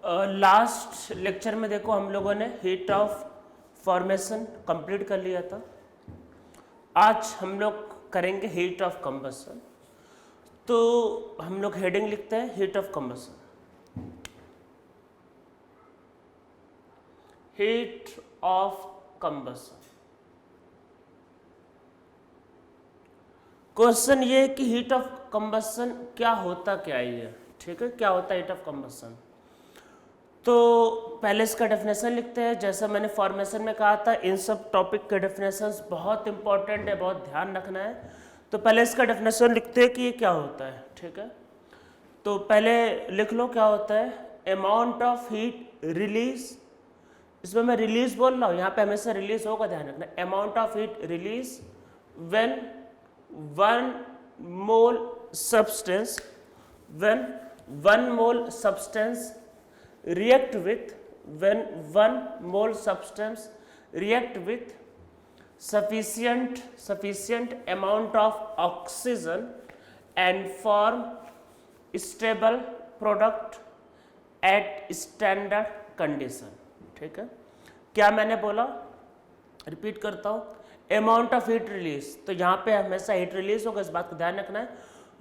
Last lecture में देखो हम लोगों ने हीट ऑफ फॉर्मेशन कंप्लीट कर लिया था। आज हम लोग करेंगे हीट ऑफ कंबशन। तो हम लोग हेडिंग लिखते हैं heat of combustion. Heat of combustion. Question ये है कि हीट ऑफ कंबशन क्या होता क्या है ये, ठीक है, क्या होता है हीट ऑफ कंबशन। तो पहले इसका डेफिनेशन लिखते हैं। जैसा मैंने फॉर्मेशन में कहा था, इन सब टॉपिक के डेफिनेशंस बहुत इंपॉर्टेंट है, बहुत ध्यान रखना है। तो पहले इसका डेफिनेशन लिखते हैं कि ये क्या होता है, ठीक है। तो पहले लिख लो क्या होता है। अमाउंट ऑफ हीट रिलीज, इसमें मैं रिलीज बोल रहा हूँ, यहाँ पे हमेशा रिलीज होगा, ध्यान रखना। Amount of heat release when 1 mole substance, when 1 mole substance react with, when 1 mole substance react with sufficient amount of oxygen and form stable product at standard condition, ठीक है। क्या मैंने बोला, रिपीट करता हूँ। अमाउंट ऑफ हीट रिलीज, तो यहाँ पे हमेशा हीट रिलीज होगा, इस बात का ध्यान रखना है।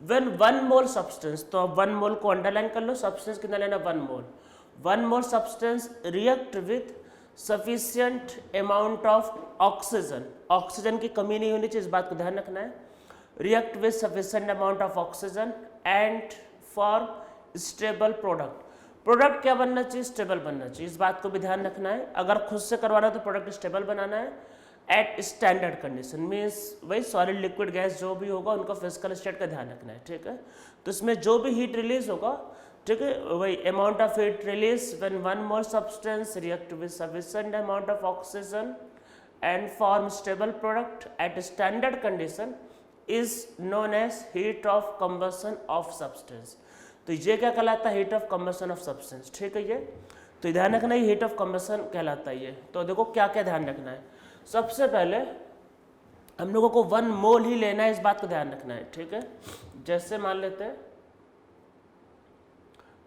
व्हेन 1 मोल सब्सटेंस, तो अब 1 मोल को अंडरलाइन कर लो, सब्सटेंस कितना लेना, 1 mole. 1 mole substance react with sufficient amount of oxygen, oxygen की कमी नहीं होनी चाहिए, इस बात को ध्यान रखना है। React with sufficient amount of oxygen and for stable product, product क्या बनना चाहिए, स्टेबल बनना चाहिए, इस बात को भी ध्यान रखना है। अगर खुद से करवाना है तो प्रोडक्ट स्टेबल बनाना है। एट स्टैंडर्ड कंडीशन मीन्स वही सॉलिड लिक्विड गैस जो भी होगा उनका फिजिकल स्टेट का ध्यान रखना है, ठीक है। तो इसमें जो भी हीट रिलीज होगा, ठीक है, वही amount of heat release when 1 mole substance react with sufficient amount of oxygen and form stable product at standard condition is known as heat of combustion of substance. तो ये क्या कहलाता है, heat of combustion of substance, ठीक है। ये तो ध्यान रखना है, हीट ऑफ कंबशन कहलाता है ये। तो देखो क्या क्या ध्यान रखना है। सबसे पहले हम लोगों को 1 मोल ही लेना है, इस बात को ध्यान रखना है, ठीक है। जैसे मान लेते हैं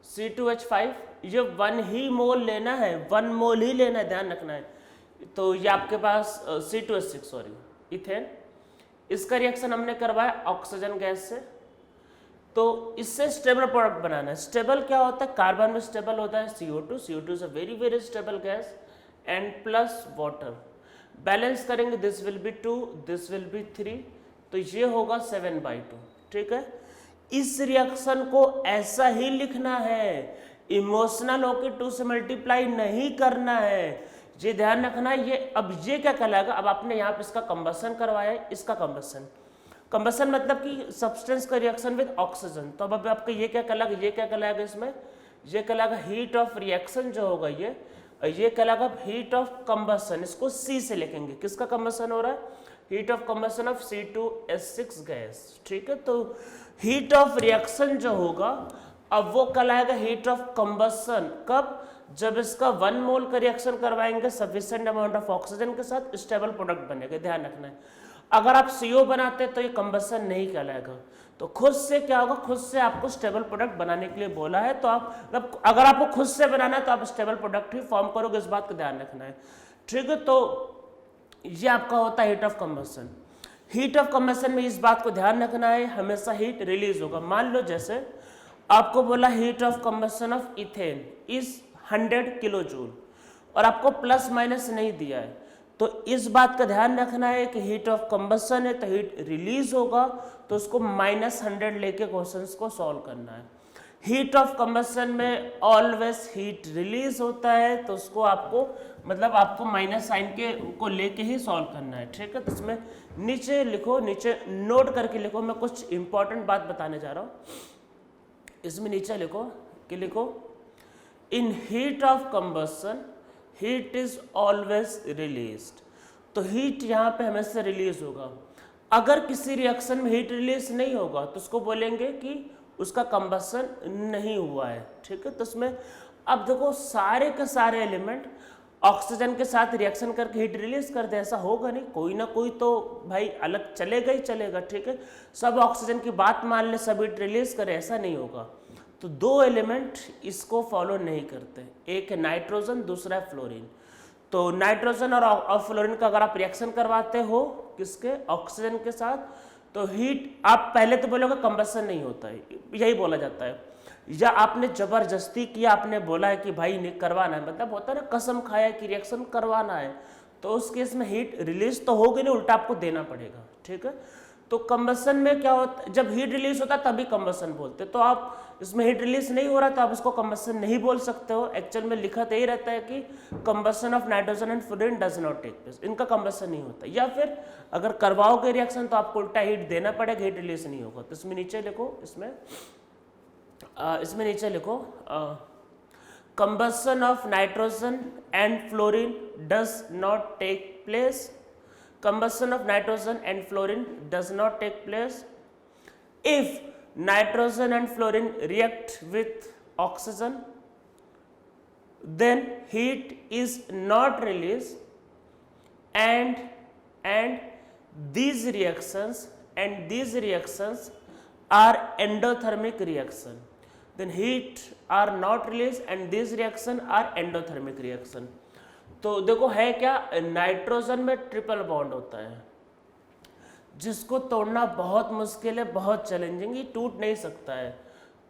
C2H5, ये 1 ही मोल लेना है, 1 मोल ही लेना है, ध्यान रखना है। तो ये आपके पास C2H6 सॉरी इथेन, इसका रिएक्शन हमने करवाया ऑक्सीजन गैस से, तो इससे स्टेबल प्रोडक्ट बनाना है। स्टेबल क्या होता है, कार्बन में स्टेबल होता है CO2, CO2 is a very very stable gas, and plus water. Balance करेंगे, this will be 2, this will be 3, तो ये होगा 7/2, ठीक है। इस रिएक्शन को ऐसा ही लिखना है, इमोशनल होकर 2 से मल्टीप्लाई नहीं करना है, ये ध्यान रखना है। ये अब ये क्या कहलाएगा, अब आपने यहाँ पे इसका कंबशन करवाया है, इसका कंबशन मतलब कि सब्सटेंस का रिएक्शन विद ऑक्सीजन। तो अब आपका ये क्या कहलाएगा, ये क्या कहलाएगा, इसमें ये कहलाएगा हीट ऑफ रिएक्शन जो होगा ये कहलाएगा हीट ऑफ कंबशन। इसको C से लिखेंगे, किसका कंबशन हो रहा है, heat of combustion of C2H6 gas, ठीक है। तो हीट ऑफ रिएक्शन जो होगा अब वो कहलाएगा हीट ऑफ कंबशन, कब, जब इसका 1 मोल का रिएक्शन करवाएंगे सफिशिएंट अमाउंट ऑफ ऑक्सीजन के साथ, स्टेबल प्रोडक्ट बनेगा, ध्यान रखना है। अगर आप CO बनाते तो ये कंबशन नहीं कहलाएगा। तो खुद से क्या होगा, खुद से आपको स्टेबल प्रोडक्ट बनाने के लिए बोला है, तो आप अगर आपको खुद से बनाना है तो आप स्टेबल प्रोडक्ट ही फॉर्म करोगे, इस बात का ध्यान रखना है, ठीक है। तो ये आपका होता है heat of combustion. Heat of combustion में इस बात को ध्यान रखना है, हमेशा हीट रिलीज होगा। मान लो जैसे आपको बोला heat of combustion of ethane is 100 kilo joule, और आपको प्लस माइनस नहीं दिया है, तो इस बात का ध्यान रखना है कि हीट ऑफ कंबशन है तो हीट रिलीज होगा, तो उसको -100 लेके क्वेश्चंस को सॉल्व करना है। हीट ऑफ कंबशन में ऑलवेज हीट रिलीज होता है, तो उसको आपको मतलब आपको माइनस साइन के को लेके ही सॉल्व करना है, ठीक है। तो इसमें नीचे लिखो, नीचे नोट करके लिखो, मैं कुछ इंपॉर्टेंट बात बताने जा रहा हूँ। इसमें नीचे लिखो कि लिखो इन heat of combustion heat is always released, तो हीट यहाँ पे हमेशा रिलीज होगा। अगर किसी रिएक्शन में हीट रिलीज नहीं होगा तो उसको बोलेंगे कि उसका कंबशन नहीं हुआ है, ठीक है। तो उसमें अब देखो सारे के सारे एलिमेंट ऑक्सीजन के साथ रिएक्शन करके हीट रिलीज कर दे, ऐसा होगा नहीं, कोई ना कोई तो भाई अलग चलेगा ही चलेगा, ठीक है। सब ऑक्सीजन की बात मान ले, सब हीट रिलीज करे, ऐसा नहीं होगा। तो दो एलिमेंट इसको फॉलो नहीं करते, एक है नाइट्रोजन, दूसरा है फ्लोरीन। तो नाइट्रोजन और फ्लोरीन का अगर आप रिएक्शन करवाते हो किसके, ऑक्सीजन के साथ, तो हीट, आप पहले तो बोलोगे कंबशन नहीं होता है, यही बोला जाता है, या आपने जबरदस्ती किया, आपने बोला है कि भाई नहीं करवाना है, मतलब होता है ना कसम खाया कि रिएक्शन करवाना है, तो उस केस में हीट रिलीज तो होगी नहीं, उल्टा आपको देना पड़ेगा, ठीक है। तो कंबशन में क्या होता है, जब हीट रिलीज होता है तभी कंबशन बोलते, तो आप इसमें हीट रिलीज नहीं हो रहा तो आप इसको कंबशन नहीं बोल सकते हो। एक्चुअल में लिखा तो यही रहता है कि combustion of nitrogen and fluorine does not take place, इनका कंबशन नहीं होता, या फिर अगर करवाओगे रिएक्शन तो आपको उल्टा हीट देना पड़ेगा, हीट रिलीज नहीं होगा। तो इसमें नीचे लिखो, इसमें नीचे लिखो combustion of nitrogen and fluorine does not take place. Combustion of nitrogen and fluorine does not take place if nitrogen and fluorine react with oxygen, then heat is not released, and these reactions are endothermic reaction. Then heat are not released and these reaction are endothermic reaction. तो देखो है क्या, nitrogen में triple bond होता है जिसको तोड़ना बहुत मुश्किल है, बहुत चैलेंजिंग, ये टूट नहीं सकता है।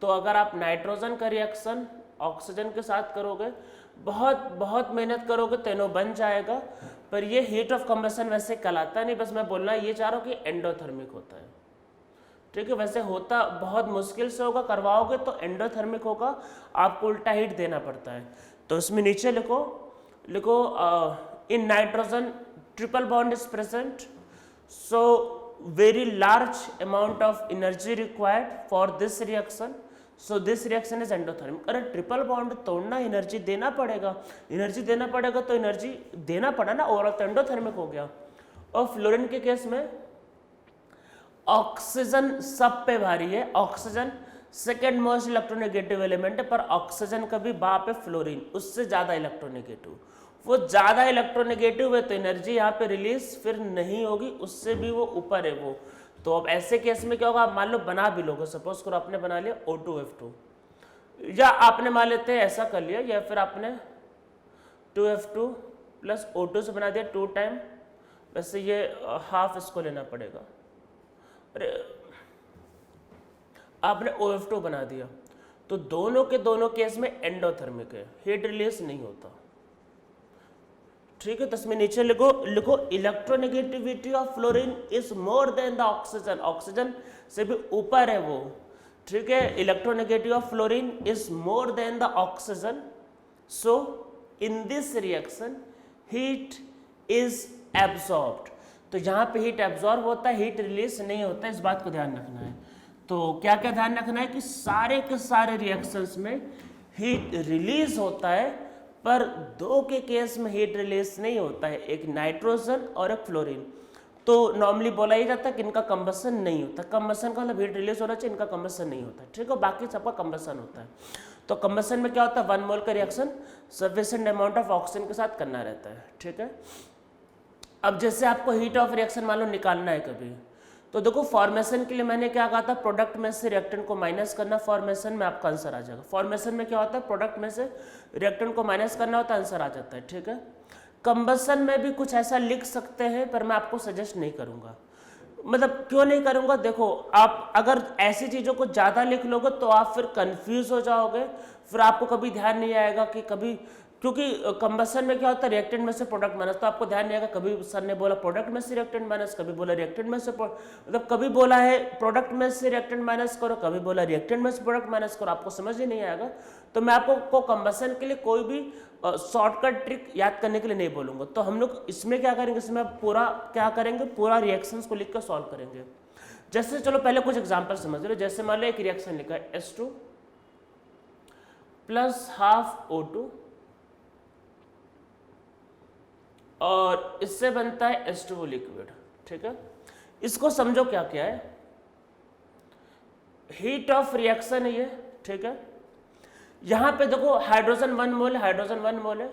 तो अगर आप नाइट्रोजन का रिएक्शन ऑक्सीजन के साथ करोगे, बहुत मेहनत करोगे तो इनो बन जाएगा, पर ये हीट ऑफ कंबशन वैसे कहलाता नहीं, बस मैं बोलना ये चाह रहा हूँ कि एंडोथर्मिक होता है, ठीक है। वैसे होता बहुत मुश्किल से होगा, करवाओगे तो एंडोथर्मिक होगा, आपको उल्टा हीट देना पड़ता है। तो इसमें नीचे लिखो in nitrogen triple bond is present, so very large amount of energy required for this reaction, so this reaction is endothermic. अरे ट्रिपल बॉन्ड तोड़ना एनर्जी देना पड़ेगा, तो एनर्जी देना पड़ा ना, और तो एंडोथर्मिक हो गया। और फ्लोरीन के केस में ऑक्सीजन सब पे भारी है, oxygen second most electronegative element है, पर ऑक्सीजन का भी बाप है फ्लोरीन, उससे ज्यादा इलेक्ट्रोनेगेटिव, वो ज्यादा इलेक्ट्रोनेगेटिव है तो एनर्जी यहाँ पे रिलीज फिर नहीं होगी, उससे भी वो ऊपर है वो। तो अब ऐसे केस में क्या होगा, आप मान लो बना भी लोगे, सपोज करो आपने बना लिया O2F2, या आपने मान लेते हैं ऐसा कर लिया, या फिर आपने 2F2 प्लस O2 से बना दिया 2 टाइम, वैसे ये हाफ इसको लेना पड़ेगा, अरे आपने OF2 बना दिया, तो दोनों के दोनों केस में एंडोथर्मिक है, हीट रिलीज नहीं होता, ठीक है। तो इसमें नीचे लिखो electronegativity of fluorine is more than the oxygen, oxygen से भी ऊपर है वो, ठीक है। Electronegative of fluorine is more than the oxygen, so in this reaction heat is absorbed. तो यहाँ पे हीट एब्सॉर्ब होता है, हीट रिलीज नहीं होता है, इस बात को ध्यान रखना है। तो क्या क्या ध्यान रखना है कि सारे के सारे रिएक्शंस में हीट रिलीज होता है, पर दो के केस में हीट रिलीज नहीं होता है, एक नाइट्रोजन और एक फ्लोरीन। तो नॉर्मली बोला ही जाता है कि इनका कंबशन नहीं होता, कंबशन का मतलब हीट रिलीज होना चाहिए, इनका कंबशन नहीं होता, ठीक है। बाकी सबका कंबशन होता है। तो कंबशन में क्या होता है, 1 मोल का reaction sufficient amount of oxygen के साथ करना रहता है, ठीक है। अब जैसे आपको हीट ऑफ रिएक्शन मान लो निकालना है कभी, तो देखो फॉर्मेशन के लिए मैंने क्या कहा था, प्रोडक्ट में से रिएक्टेंट को माइनस करना, फॉर्मेशन में आपका आंसर आ जाएगा। फॉर्मेशन में क्या होता है, प्रोडक्ट में से रिएक्टेंट को माइनस करना होता है, आंसर आ जाता है, ठीक है। कंबशन में भी कुछ ऐसा लिख सकते हैं, पर मैं आपको सजेस्ट नहीं करूंगा। मतलब क्यों नहीं करूंगा, देखो आप अगर ऐसी चीजों को ज्यादा लिख लोगे तो आप फिर कंफ्यूज हो जाओगे, फिर आपको कभी ध्यान नहीं आएगा कि कभी, क्योंकि कंबशन में क्या होता है रिएक्टेंट में से प्रोडक्ट माइनस, तो आपको ध्यान नहीं आएगा, कभी सर ने बोला प्रोडक्ट में से रिएक्टेंट माइनस, कभी बोला रिएक्टेंट में से मतलब कभी बोला है प्रोडक्ट में से रिएक्टेंट माइनस करो, कभी बोला रिएक्टेंट में से प्रोडक्ट माइनस करो, आपको समझ ही नहीं आएगा। तो मैं आपको कंबशन के लिए कोई भी शॉर्टकट ट्रिक याद करने के लिए नहीं बोलूंगा। तो हम लोग इसमें क्या करेंगे, इसमें पूरा क्या करेंगे, पूरा रिएक्शंस को लिख कर सॉल्व करेंगे। जैसे चलो पहले कुछ एग्जांपल समझ लो, जैसे मान लो एक रिएक्शन लिखा है H2 प्लस हाफ O2 और इससे बनता है H2O लिक्विड, ठीक है। इसको समझो क्या क्या है, हीट ऑफ रिएक्शन है ये, ठीक है। यहां पे देखो हाइड्रोजन 1 मोल, हाइड्रोजन 1 मोल है,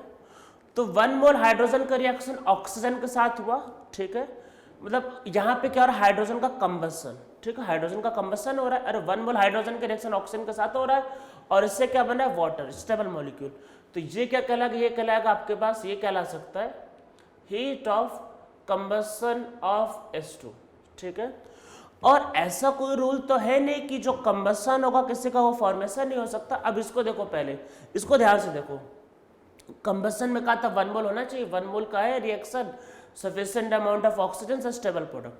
तो 1 मोल हाइड्रोजन का रिएक्शन ऑक्सीजन के साथ हुआ, ठीक है। मतलब यहां पे क्या हो रहा है, हाइड्रोजन का कंबशन, ठीक है, हाइड्रोजन का कंबसन हो रहा है, अरे 1 मोल हाइड्रोजन के रिएक्शन ऑक्सीजन के साथ हो रहा है और इससे क्या बना है, वाटर, स्टेबल मॉलिक्यूल। तो ये क्या कहलाएगा, ये कहलाएगा आपके पास, ये कहला सकता है heat of combustion of H2, ठीक है। और ऐसा कोई रूल तो है नहीं कि जो कंबसन होगा किसी का वो फॉर्मेशन नहीं हो सकता। अब इसको देखो, पहले इसको ध्यान से देखो, कंबसन में कहा था 1 मोल होना चाहिए, 1 मोल का है reaction sufficient amount of oxygen से स्टेबल प्रोडक्ट,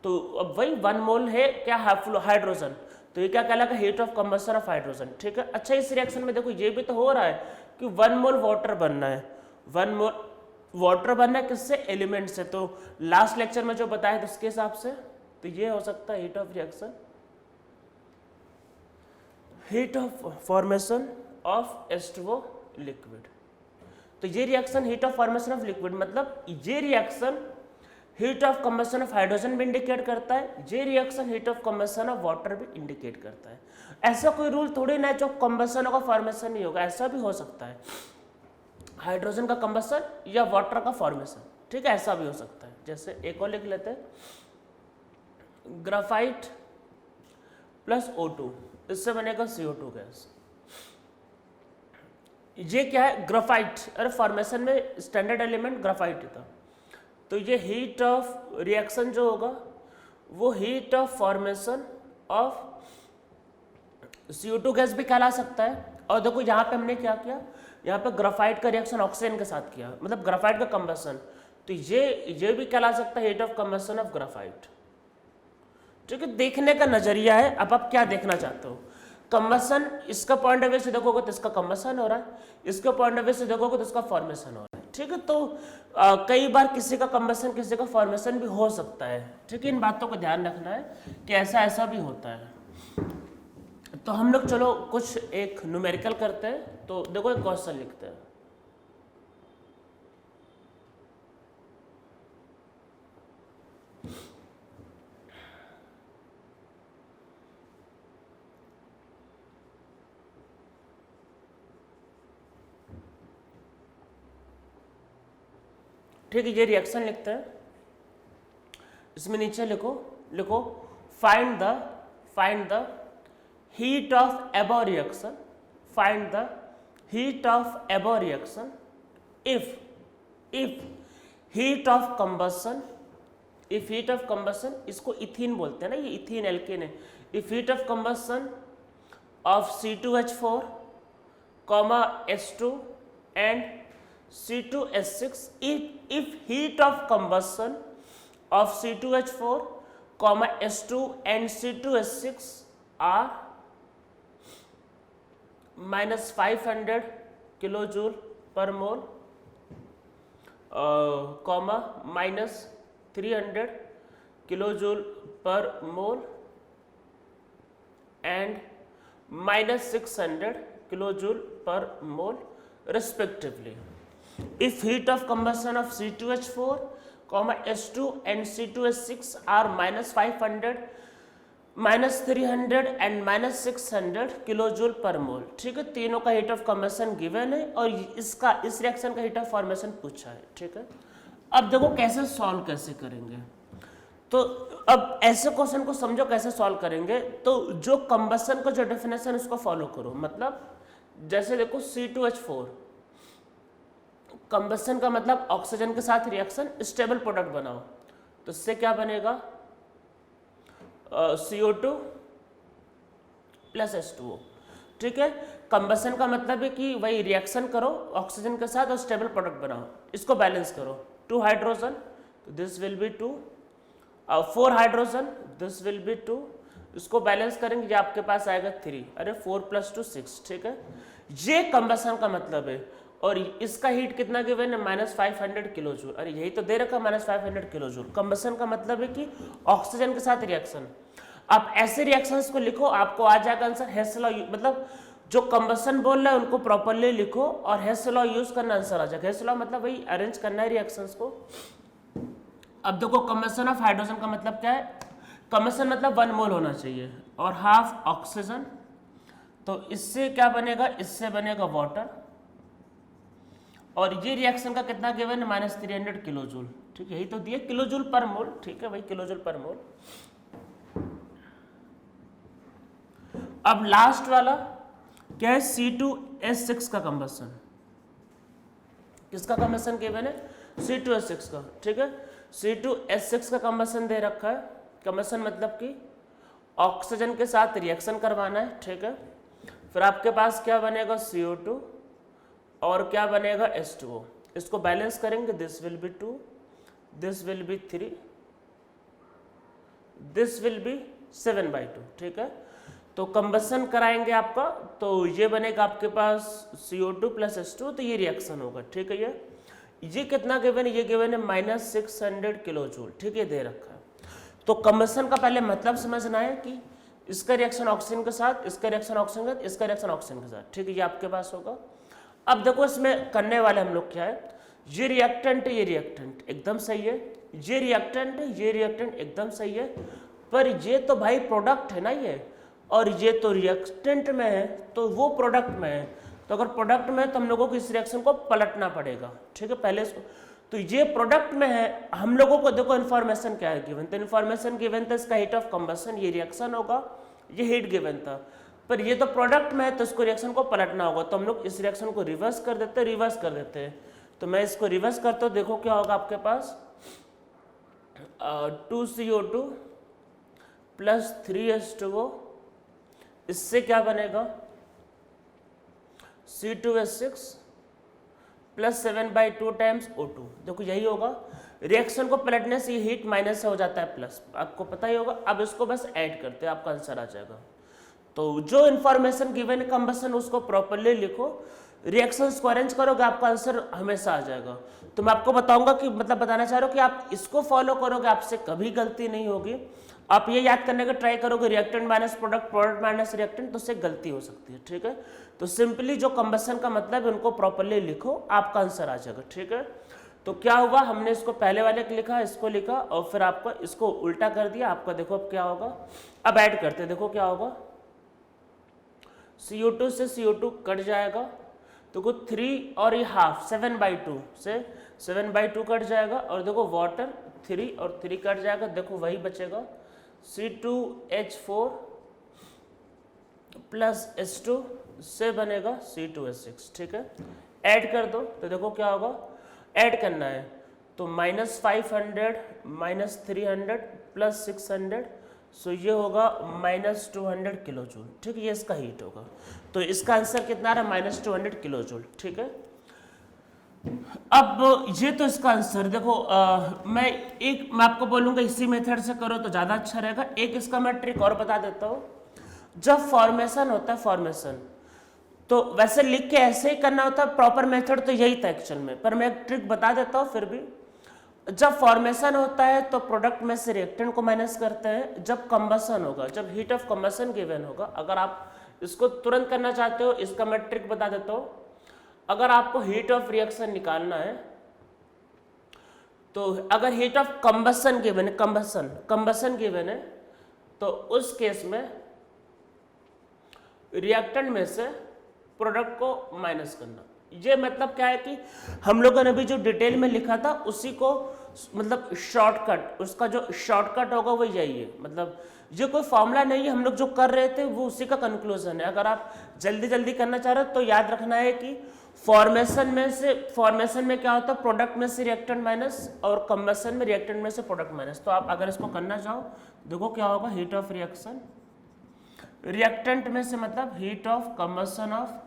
तो अब वही 1 मोल है क्या, हाइड्रोजन, तो ये क्या कहलाएगा, heat of combustion of hydrogen, ठीक है। अच्छा, इस रिएक्शन में देखो ये भी तो हो रहा है कि 1 मोल वाटर बनना है, 1 मोल वाटर बनना है किससे, एलिमेंट से, तो लास्ट लेक्चर में जो बताया था उसके हिसाब से तो ये हो सकता है heat of reaction, heat of formation of H2O liquid. तो ये reaction heat of formation of liquid, मतलब ये reaction heat of combustion of hydrogen भी इंडिकेट करता है, ये reaction heat of combustion of water भी इंडिकेट करता है। ऐसा कोई रूल थोड़ी ना है जो कंबसन होगा फॉर्मेशन नहीं होगा, ऐसा भी हो सकता है, हाइड्रोजन का कंबसन या वाटर का फॉर्मेशन, ठीक है, ऐसा भी हो सकता है। जैसे एक और लिख लेते हैं, ग्राफाइट प्लस O2, इससे बनेगा CO2 गैस। ये क्या है, ग्राफाइट, अरे फॉर्मेशन में स्टैंडर्ड एलिमेंट ग्राफाइट था, तो ये हीट ऑफ रिएक्शन जो होगा वो heat of formation of CO2 gas भी कहला सकता है। और देखो यहाँ पे हमने क्या किया, यहाँ पे ग्राफाइट का रिएक्शन ऑक्सीजन के साथ किया, मतलब ग्राफाइट का कंबसन, तो ये भी कहला सकता है heat of combustion of graphite, ठीक है। देखने का नजरिया है, अब आप क्या देखना चाहते हो, कंबसन, इसका पॉइंट ऑफ व्यू से देखोगे तो इसका कंबसन हो रहा है, इसका पॉइंट ऑफ व्यू से देखोगे तो इसका फॉर्मेशन हो रहा है, ठीक है। तो कई बार किसी का कंबसन किसी का फॉर्मेशन भी हो सकता है, ठीक है। इन बातों को ध्यान रखना है कि ऐसा भी होता है। तो हम लोग चलो कुछ एक न्यूमेरिकल करते हैं, तो देखो एक क्वेश्चन लिखते हैं, ठीक है। ये रिएक्शन लिखते हैं, इसमें नीचे लिखो find the heat of above reaction, find the heat of above reaction if heat of combustion, if heat of combustion, इसको इथीन बोलते हैं ना, ये इथीन एल्केन है, if heat of combustion of C2H4, H2 and C2H6, if heat of combustion of C2H4, H2 and C2H6 are minus 500 kilojoule per mole, minus 300 kilojoule per mole and minus 600 kilojoule per mole respectively. If heat of combustion of C2H4, H2 and C2H6 are minus 500, minus 300 and minus 600 kilojoule पर मोल, ठीक है। तीनों का heat of combustion given है और इस reaction का heat of formation पूछा है, ठीक है। अब देखो कैसे सॉल्व कैसे करेंगे, तो अब ऐसे क्वेश्चन को समझो कैसे सॉल्व करेंगे। तो जो कंबसन का जो डेफिनेशन उसको फॉलो करो, मतलब जैसे देखो C2H4, कंबसन का मतलब ऑक्सीजन के साथ रिएक्शन स्टेबल प्रोडक्ट बनाओ, तो इससे क्या बनेगा, CO2 प्लस H2O, ठीक है। कंबसन का मतलब है कि वही रिएक्शन करो ऑक्सीजन के साथ और स्टेबल प्रोडक्ट बनाओ, इसको बैलेंस करो, 2 हाइड्रोजन तो this will be 2, 4 hydrogen this will be 2, इसको बैलेंस करेंगे ये आपके पास आएगा 3, अरे 4 + 2 6, ठीक है। ये कंबसन का मतलब है और इसका हीट कितना गिवन है, माइनस 500 किलोजूल, अरे यही तो दे रखा माइनस 500 किलोजूल। कंबसन का मतलब है कि ऑक्सीजन के साथ रिएक्शन। आप ऐसे रिएक्शंस को लिखो, आपको आ जाएगा आंसर हेस लॉ, मतलब जो कंबसन बोल रहा है उनको प्रॉपरली लिखो और हेस लॉ यूज करना आंसर आ जाएगा। हेस लॉ मतलब वही अरेंज करना है रिएक्शंस को। अब देखो कंबसन ऑफ हाइड्रोजन का मतलब क्या है, कंबसन मतलब 1 मोल होना चाहिए और हाफ ऑक्सीजन, तो इससे क्या बनेगा, इससे बनेगा वाटर और ये रिएक्शन का कितना गिवन है, माइनस 300 किलोजूल, ठीक है। यही तो दिए किलोजूल पर मोल, ठीक है भाई, किलोजूल पर मोल। अब लास्ट वाला क्या है, C2H6 का कंबसन। किसका कंबसन गिवन है, C2H6 का, ठीक है। C2H6 का कंबसन दे रखा है। कंबसन मतलब कि ऑक्सीजन के साथ रिएक्शन करवाना है, ठीक है। फिर आपके पास क्या बनेगा, CO2 और क्या बनेगा, H2O। इसको बैलेंस करेंगे, this will be 2, this will be 3, this will B 7/2, ठीक है। तो कंबसन कराएंगे आपका, तो ये बनेगा आपके पास CO2 प्लस H2, तो ये रिएक्शन होगा, ठीक है। ये कितना गिवन है, ये गिवन है -600 किलो जूल, ठीक है, दे रखा है। तो कंबसन का पहले मतलब समझना है कि इसका रिएक्शन ऑक्सीजन के साथ, इसका रिएक्शन ऑक्सीजन के साथ, इसका रिएक्शन ऑक्सीजन के साथ, ठीक है, ये आपके पास होगा। अब देखो इसमें करने वाले हम लोग क्या है, ये रिएक्टेंट एकदम सही है, ये रिएक्टेंट एकदम सही है, पर ये तो भाई प्रोडक्ट है ना ये, और ये तो रिएक्टेंट में है, तो वो प्रोडक्ट में है। तो अगर प्रोडक्ट में है तो हम लोगों को इस रिएक्शन को पलटना पड़ेगा, ठीक है, पहले इसको। तो ये प्रोडक्ट में है, हम लोगों को देखो इन्फॉर्मेशन क्या है गिवन, तो इन्फॉर्मेशन गिवन था इसका हीट ऑफ कंबसन, ये रिएक्शन होगा, ये हीट गिवन था, पर ये तो प्रोडक्ट में है तो इसको रिएक्शन को पलटना होगा। तो हम लोग इस रिएक्शन को रिवर्स कर देते हैं, तो मैं इसको रिवर्स करता हूँ, देखो क्या होगा आपके पास, 2CO2 प्लस 3H2O, इससे क्या बनेगा, C2H6 प्लस 7/2 टाइम्स O2। देखो यही होगा, रिएक्शन को पलटने से ये हीट माइनस से हो जाता है प्लस, आपको पता ही होगा। अब इसको बस ऐड करते हैं, आपका आंसर आ जाएगा। तो जो इन्फॉर्मेशन गिवन है कंबसन, उसको प्रॉपर्ली लिखो, रिएक्शंस को अरेंज करोगे, आपका आंसर हमेशा आ जाएगा। तो मैं आपको बताऊंगा कि मतलब बताना चाह रहा हूँ कि आप इसको फॉलो करोगे, आपसे कभी गलती नहीं होगी। आप ये याद करने का ट्राई करोगे, reactant minus product, product minus reactant, तो उससे गलती हो सकती है, ठीक है। तो सिंपली जो कंबसन का मतलब है उनको प्रॉपर्ली लिखो, आपका आंसर आ जाएगा, ठीक है। तो क्या हुआ, हमने इसको पहले वाले को लिखा, इसको लिखा, और फिर आपको इसको उल्टा कर दिया। आपका देखो अब क्या होगा, अब ऐड करते हैं, देखो क्या होगा, CO2 से CO2 कट जाएगा, देखो 3 और ये हाफ 7/2 से 7/2 कट जाएगा, और देखो वाटर 3 और 3 कट जाएगा, देखो वही बचेगा C2H4 प्लस H2 से बनेगा C2H6, ठीक है। ऐड कर दो, तो देखो क्या होगा, ऐड करना है, तो -500 -300 प्लस 600, सो ये होगा -200 किलो जूल, ठीक है, ये इसका हीट होगा। तो इसका आंसर कितना आ रहा है, -200 किलो जूल, ठीक है। अब ये तो इसका आंसर देखो, मैं आपको बोलूंगा इसी मेथड से करो तो ज़्यादा अच्छा रहेगा। एक इसका मैं ट्रिक और बता देता हूँ, जब फॉर्मेशन होता है, फॉर्मेशन तो वैसे लिख के ऐसे ही करना होता है, प्रॉपर मेथड तो यही था एक्चुअल में, पर मैं एक ट्रिक बता देता हूँ फिर भी। जब फॉर्मेशन होता है तो प्रोडक्ट में से रिएक्टेंट को माइनस करते हैं, जब कंबसन होगा, जब हीट ऑफ कंबसन गिवन होगा, अगर आप इसको तुरंत करना चाहते हो, इसका मैं ट्रिक बता देता हूँ। अगर आपको हीट ऑफ रिएक्शन निकालना है, तो अगर हीट ऑफ कंबसन गिवन है, कंबसन गिवन है, तो उस केस में रिएक्टेंट में से प्रोडक्ट को माइनस करना। ये मतलब क्या है कि हम लोगों ने अभी जो डिटेल में लिखा था उसी को, मतलब शॉर्टकट, उसका जो शॉर्टकट होगा वो यही है। मतलब ये कोई फॉर्मूला नहीं है, हम लोग जो कर रहे थे वो उसी का कंक्लूजन है। अगर आप जल्दी जल्दी करना चाह रहे हो तो याद रखना है कि फॉर्मेशन में क्या होता है, प्रोडक्ट में से रिएक्टेंट माइनस, और कंबसन में रिएक्टेंट में से प्रोडक्ट माइनस। तो आप अगर इसको करना चाहो, देखो क्या होगा, हीट ऑफ रिएक्शन, रिएक्टेंट में से मतलब heat of combustion of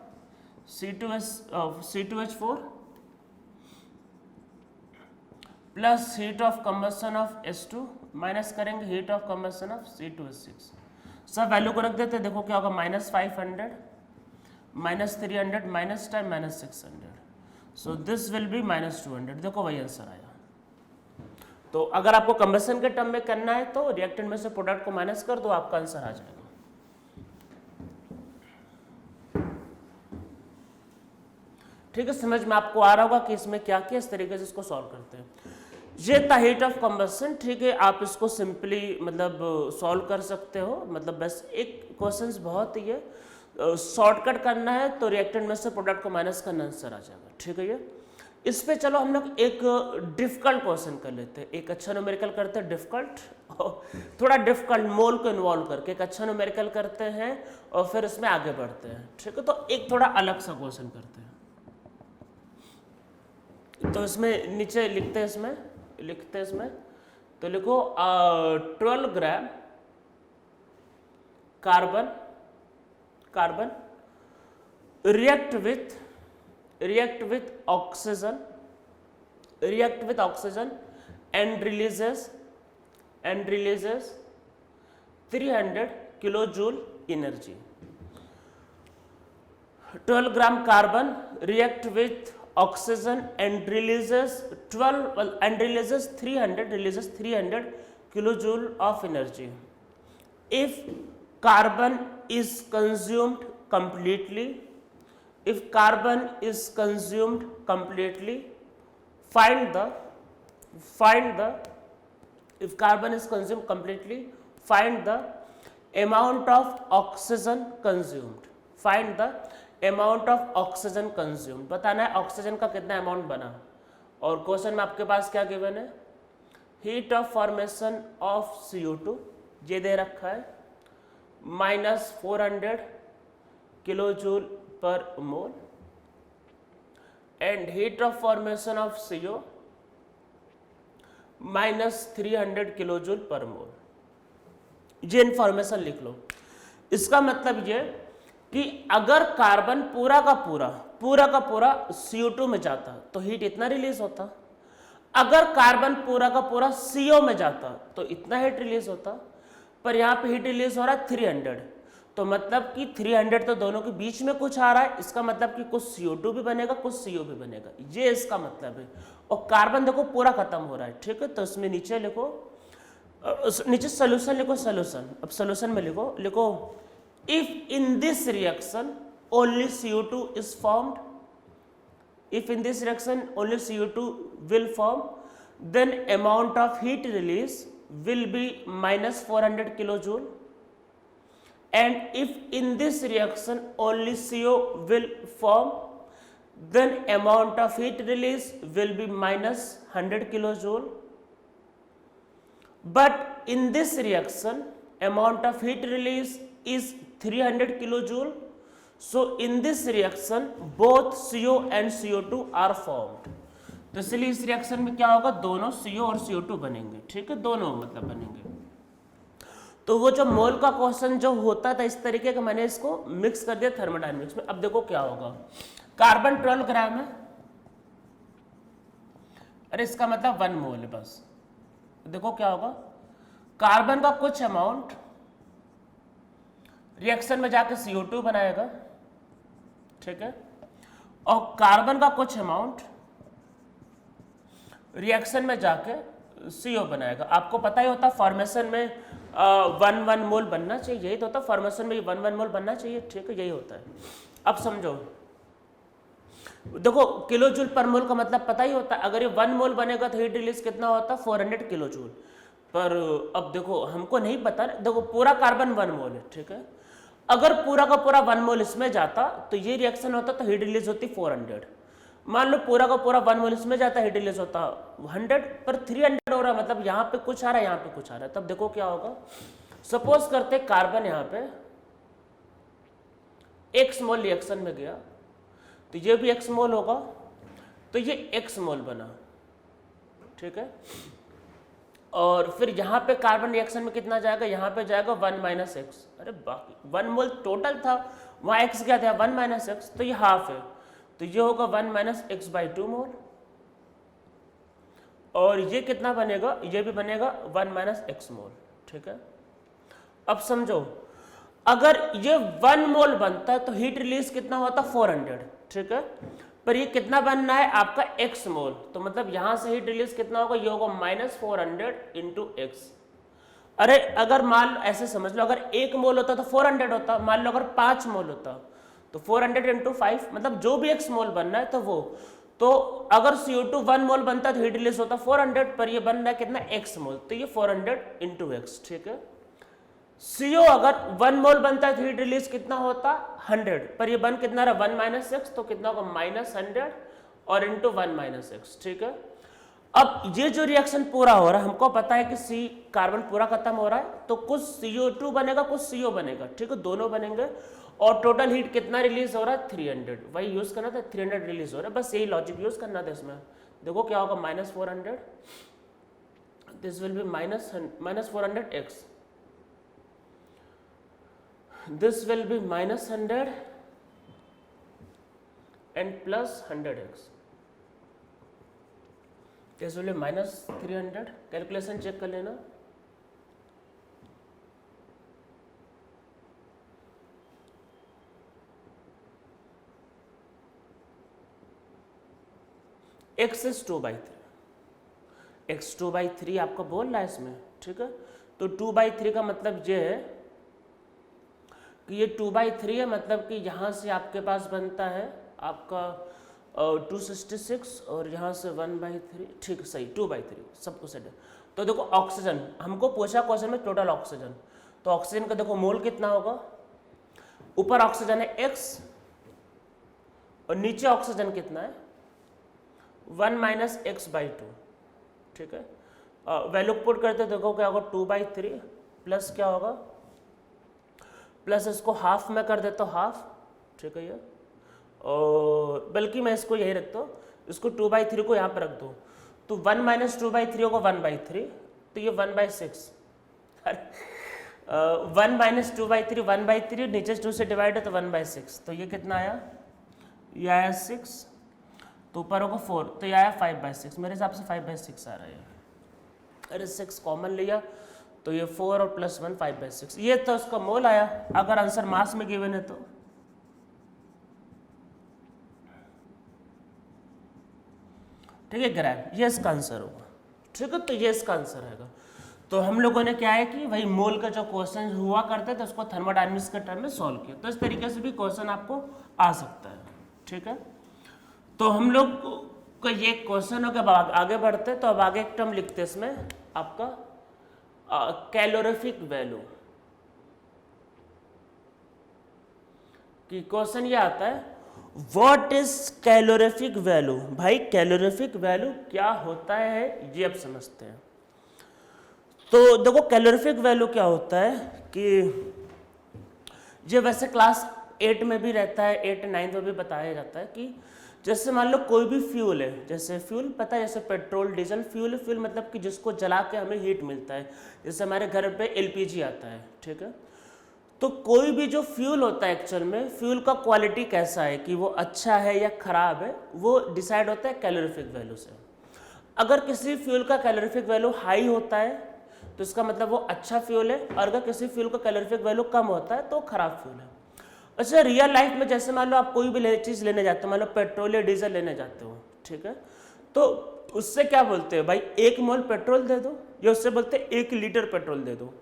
C2H4 plus heat of combustion of H2 minus करेंगे heat of combustion of C2H6। सब वैल्यू को रख देते हैं, देखो क्या होगा, -500 -300 minus time -600, so this will B -200। देखो वही आंसर आया। तो अगर आपको कंबसन के टर्म में करना है तो रिएक्टेंट में से प्रोडक्ट को माइनस कर दो, आपका आंसर आ जाएगा। ठीक है, समझ में आपको आ रहा होगा कि इसमें क्या किया, इस तरीके से इसको सॉल्व करते हैं। ये था हीट ऑफ कंबसन, ठीक है। आप इसको सिंपली मतलब सॉल्व कर सकते हो, मतलब बस एक क्वेश्चंस बहुत ही है, शॉर्टकट करना है तो रिएक्टेंट में से प्रोडक्ट को माइनस करना आंसर आ जाएगा, ठीक है। इस पे चलो हम लोग एक डिफिकल्ट क्वेश्चन कर लेते हैं, एक अच्छा न्यूमेरिकल करते हैं डिफिकल्ट, थोड़ा डिफिकल्ट मोल को इन्वॉल्व करके एक अच्छा न्यूमेरिकल करते हैं और फिर इसमें आगे बढ़ते हैं, ठीक है। तो एक थोड़ा अलग सा क्वेश्चन करते हैं। तो इसमें नीचे लिखते हैं इसमें तो लिखो 12 gram carbon react with oxygen and releases 300 kilojoule energy. 12 gram carbon react with oxygen and releases 300 kilojoule of energy. If carbon is consumed completely, find the amount of oxygen consumed. बताना है ऑक्सीजन का कितना amount बना, और question में आपके पास क्या given है, heat of formation of CO2 ये दे रखा है -400 किलोजूल पर mole and heat of formation of CO -300 kilojoule पर मोल। ये इंफॉर्मेशन लिख लो। इसका मतलब ये कि अगर कार्बन पूरा का पूरा CO2 में जाता तो हीट इतना रिलीज होता, अगर कार्बन पूरा का पूरा CO में जाता तो इतना हीट रिलीज होता, पर यहाँ पे हीट रिलीज हो रहा है 300, तो मतलब कि 300 तो दोनों के बीच में कुछ आ रहा है, इसका मतलब कि कुछ CO2 भी बनेगा कुछ CO भी बनेगा, ये इसका मतलब है। और कार्बन देखो पूरा खत्म हो रहा है, ठीक है। तो इसमें नीचे लिखो, नीचे सोल्यूशन लिखो, अब सोल्यूशन में लिखो if in this reaction only CO2 is formed, will form, then amount of heat release will be -400 kilojoule, and if in this reaction only CO will form, then amount of heat release will be -100 kilojoule. But in this reaction amount of heat release is 300 kilojoule, so in this reaction both CO and CO2 are formed. तो इसलिए इस reaction में क्या होगा, दोनों CO और CO2 बनेंगे, ठीक है, दोनों मतलब बनेंगे। तो वो जो मोल का क्वेश्चन जो होता था इस तरीके का, मैंने इसको मिक्स कर दिया थर्मोडायनेमिक्स में। अब देखो क्या होगा, कार्बन 12 ग्राम है, अरे इसका मतलब 1 मोल है बस। देखो क्या होगा, कार्बन का कुछ अमाउंट रिएक्शन में जाके CO2 बनाएगा, ठीक है, और कार्बन का कुछ अमाउंट रिएक्शन में जाके CO बनाएगा। आपको पता ही होता फॉर्मेशन में 1 मोल बनना चाहिए, यही तो होता फॉर्मेशन में 1 मोल बनना चाहिए, ठीक है, यही होता है। अब समझो, देखो किलोजूल पर मोल का मतलब पता ही होता है, अगर ये 1 मोल बनेगा तो हीट रिलीज कितना होता, 400 किलोजूल। पर अब देखो हमको नहीं पता, देखो पूरा कार्बन 1 मोल है, ठीक है, अगर पूरा का पूरा 1 मोल इसमें जाता तो ये रिएक्शन होता तो हीट रिलीज होती 400। मान लो पूरा का पूरा 1 मोल इसमें जाता, हीट रिलीज होता 100, पर 300 हो रहा, मतलब यहाँ पे कुछ आ रहा है यहाँ पे कुछ आ रहा है। तब देखो क्या होगा, सपोज करते कार्बन यहाँ पे x मोल रिएक्शन में गया तो ये भी x मोल होगा, तो ये x मोल बना, ठीक है। और फिर यहाँ पे कार्बन रिएक्शन में कितना जाएगा, यहाँ पे जाएगा 1 - x, अरे बाकी 1 मोल टोटल था, वहाँ x क्या था 1 - x, तो ये हाफ है, तो ये होगा 1 - x/2 मोल। और ये कितना बनेगा, ये भी बनेगा 1 - x मोल, ठीक है। अब समझो, अगर ये 1 मोल बनता है तो हीट रिलीज कितना होता 400, ठीक है, पर ये कितना बनना है आपका x मोल, तो मतलब यहां से हीट रिलीज कितना होगा, ये होगा -400 × x। अरे अगर मान लो ऐसे समझ लो, अगर 1 मोल होता तो 400 होता, मान लो अगर 5 मोल होता तो 400 × 5, मतलब जो भी x मोल बनना है तो वो, तो अगर CO2 1 मोल बनता है तो हीट रिलीज होता 400, पर ये बन रहा है कितना x मोल, तो ये 400 × x, ठीक है। CO अगर 1 मोल बनता है तो हीट रिलीज कितना होता 100, पर ये बन कितना रहा 1 - x, तो कितना होगा -100, और इंटू 1 माइनस एक्स, ठीक है। अब ये जो रिएक्शन पूरा हो रहा है, हमको पता है कि सी कार्बन पूरा खत्म हो रहा है, तो कुछ CO2 बनेगा, कुछ CO बनेगा, ठीक है, दोनों बनेंगे। और टोटल हीट कितना रिलीज हो रहा है? 300। वही यूज करना था, 300 रिलीज हो रहा है, बस यही लॉजिक यूज करना था इसमें। देखो क्या होगा, -400, this will be -400x, this will be -100 and +100x, this will be -300। Calculation check कर लेना। x इज 2/3, x 2/3 आपको बोल रहा है इसमें, ठीक है। तो 2/3 का मतलब ये है कि ये 2/3 है, मतलब कि यहाँ से आपके पास बनता है आपका 266 और यहाँ से 1/3, ठीक, सही, 2/3 सब कुछ है। तो देखो ऑक्सीजन हमको पूछा क्वेश्चन में टोटल ऑक्सीजन, तो ऑक्सीजन का देखो मोल कितना होगा, ऊपर ऑक्सीजन है x और नीचे ऑक्सीजन कितना है 1 - x/2, ठीक है। वैल्यू पुट करते देखो क्या होगा 2/3 प्लस क्या होगा, प्लस इसको हाफ में कर देता हूँ, हाफ, ठीक है ये, और बल्कि मैं इसको यही रखता हूँ, इसको 2/3 को यहाँ पर रख दो, तो 1 - 2/3 होगा 1/3, तो ये 1/6, 1 - 2/3 1/3, नीचे 2 से डिवाइड है तो 1/6, तो ये कितना आया, ये आया 6, तो ऊपर होगा 4, तो ये आया 5/6, मेरे हिसाब से 5/6 आ रहा है। अरे 6 कॉमन लिया तो ये 4 और +1 5/6, ये तो उसका मोल आया। अगर आंसर मास में गिवन है तो ठीक है, ग्राम, ये इसका आंसर होगा, ठीक है, तो ये इसका आंसर रहेगा। तो हम लोगों ने क्या है कि भाई मोल का जो क्वेश्चन हुआ करते थे उसको थर्मोडायनामिक्स के टर्म में सॉल्व किया, तो इस तरीके से भी क्वेश्चन आपको आ सकता है, ठीक है। तो हम लोग को ये क्वेश्चन हो गया, आगे बढ़ते तो अब आगे एक टर्म लिखते हैं इसमें आपका कैलोरीफिक वैल्यू, कि क्वेश्चन ये आता है व्हाट इज कैलोरीफिक वैल्यू। भाई कैलोरीफिक वैल्यू क्या होता है ये अब समझते हैं। तो देखो कैलोरीफिक वैल्यू क्या होता है कि ये वैसे क्लास 8 में भी रहता है, 8 9 में भी बताया जाता है कि जैसे मान लो कोई भी फ्यूल है, जैसे फ्यूल पता है, जैसे पेट्रोल डीजल फ्यूल है, फ्यूल मतलब कि जिसको जला के हमें हीट मिलता है, जैसे हमारे घर पे LPG आता है, ठीक है। तो कोई भी जो फ्यूल होता है एक्चुअल में फ्यूल का क्वालिटी कैसा है, कि वो अच्छा है या खराब है, वो डिसाइड होता है कैलोरीफिक वैल्यू से। अगर किसी फ्यूल का कैलोरीफिक वैल्यू हाई होता है तो इसका मतलब वो अच्छा फ्यूल है, और अगर किसी फ्यूल का कैलोरीफिक वैल्यू कम होता है तो खराब फ्यूल है। अच्छा रियल लाइफ में जैसे मान लो आप कोई भी चीज़ लेने जाते हो, मान लो पेट्रोल या डीजल लेने जाते हो, ठीक है, तो उससे क्या बोलते हैं भाई 1 मोल पेट्रोल दे दो, या उससे बोलते हैं 1 लीटर पेट्रोल दे दो।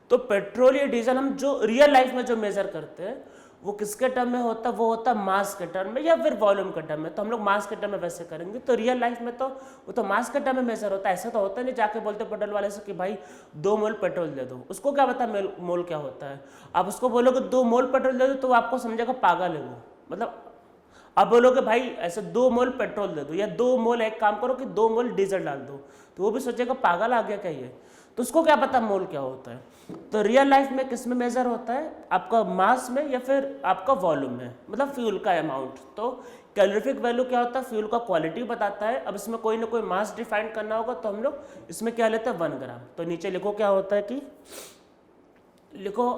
तो पेट्रोल या डीजल हम जो रियल लाइफ में जो मेजर करते हैं वो किसके टर्म में होता है, वो होता है मास के टर्म में या फिर वॉल्यूम के टर्म में। तो हम लोग मास के टर्म में वैसे करेंगे, तो रियल लाइफ में तो वो तो मास के टर्म में मेजर होता है। ऐसा तो होता नहीं जाके बोलते पेट्रोल वाले से कि भाई 2 मोल पेट्रोल दे दो, उसको क्या पता मोल क्या होता है। आप उसको बोलोगे 2 मोल पेट्रोल दे दो तो आपको समझेगा पागल है वो, मतलब आप बोलोगे भाई ऐसे 2 मोल पेट्रोल दे दो, या 2 मोल, एक काम करो कि 2 मोल डीजल डाल दो, तो वो भी सोचेगा पागल आ गया क्या ये, तो उसको क्या पता मोल क्या होता है। तो रियल लाइफ में किस में मेजर होता है, आपका मास में या फिर आपका वॉल्यूम में, मतलब फ्यूल का अमाउंट। तो कैलोरीफिक वैल्यू क्या होता है, फ्यूल का क्वालिटी बताता है। अब इसमें कोई ना कोई मास डिफाइन करना होगा तो हम लोग इसमें क्या लेते हैं 1 ग्राम। तो नीचे लिखो क्या होता है कि लिखो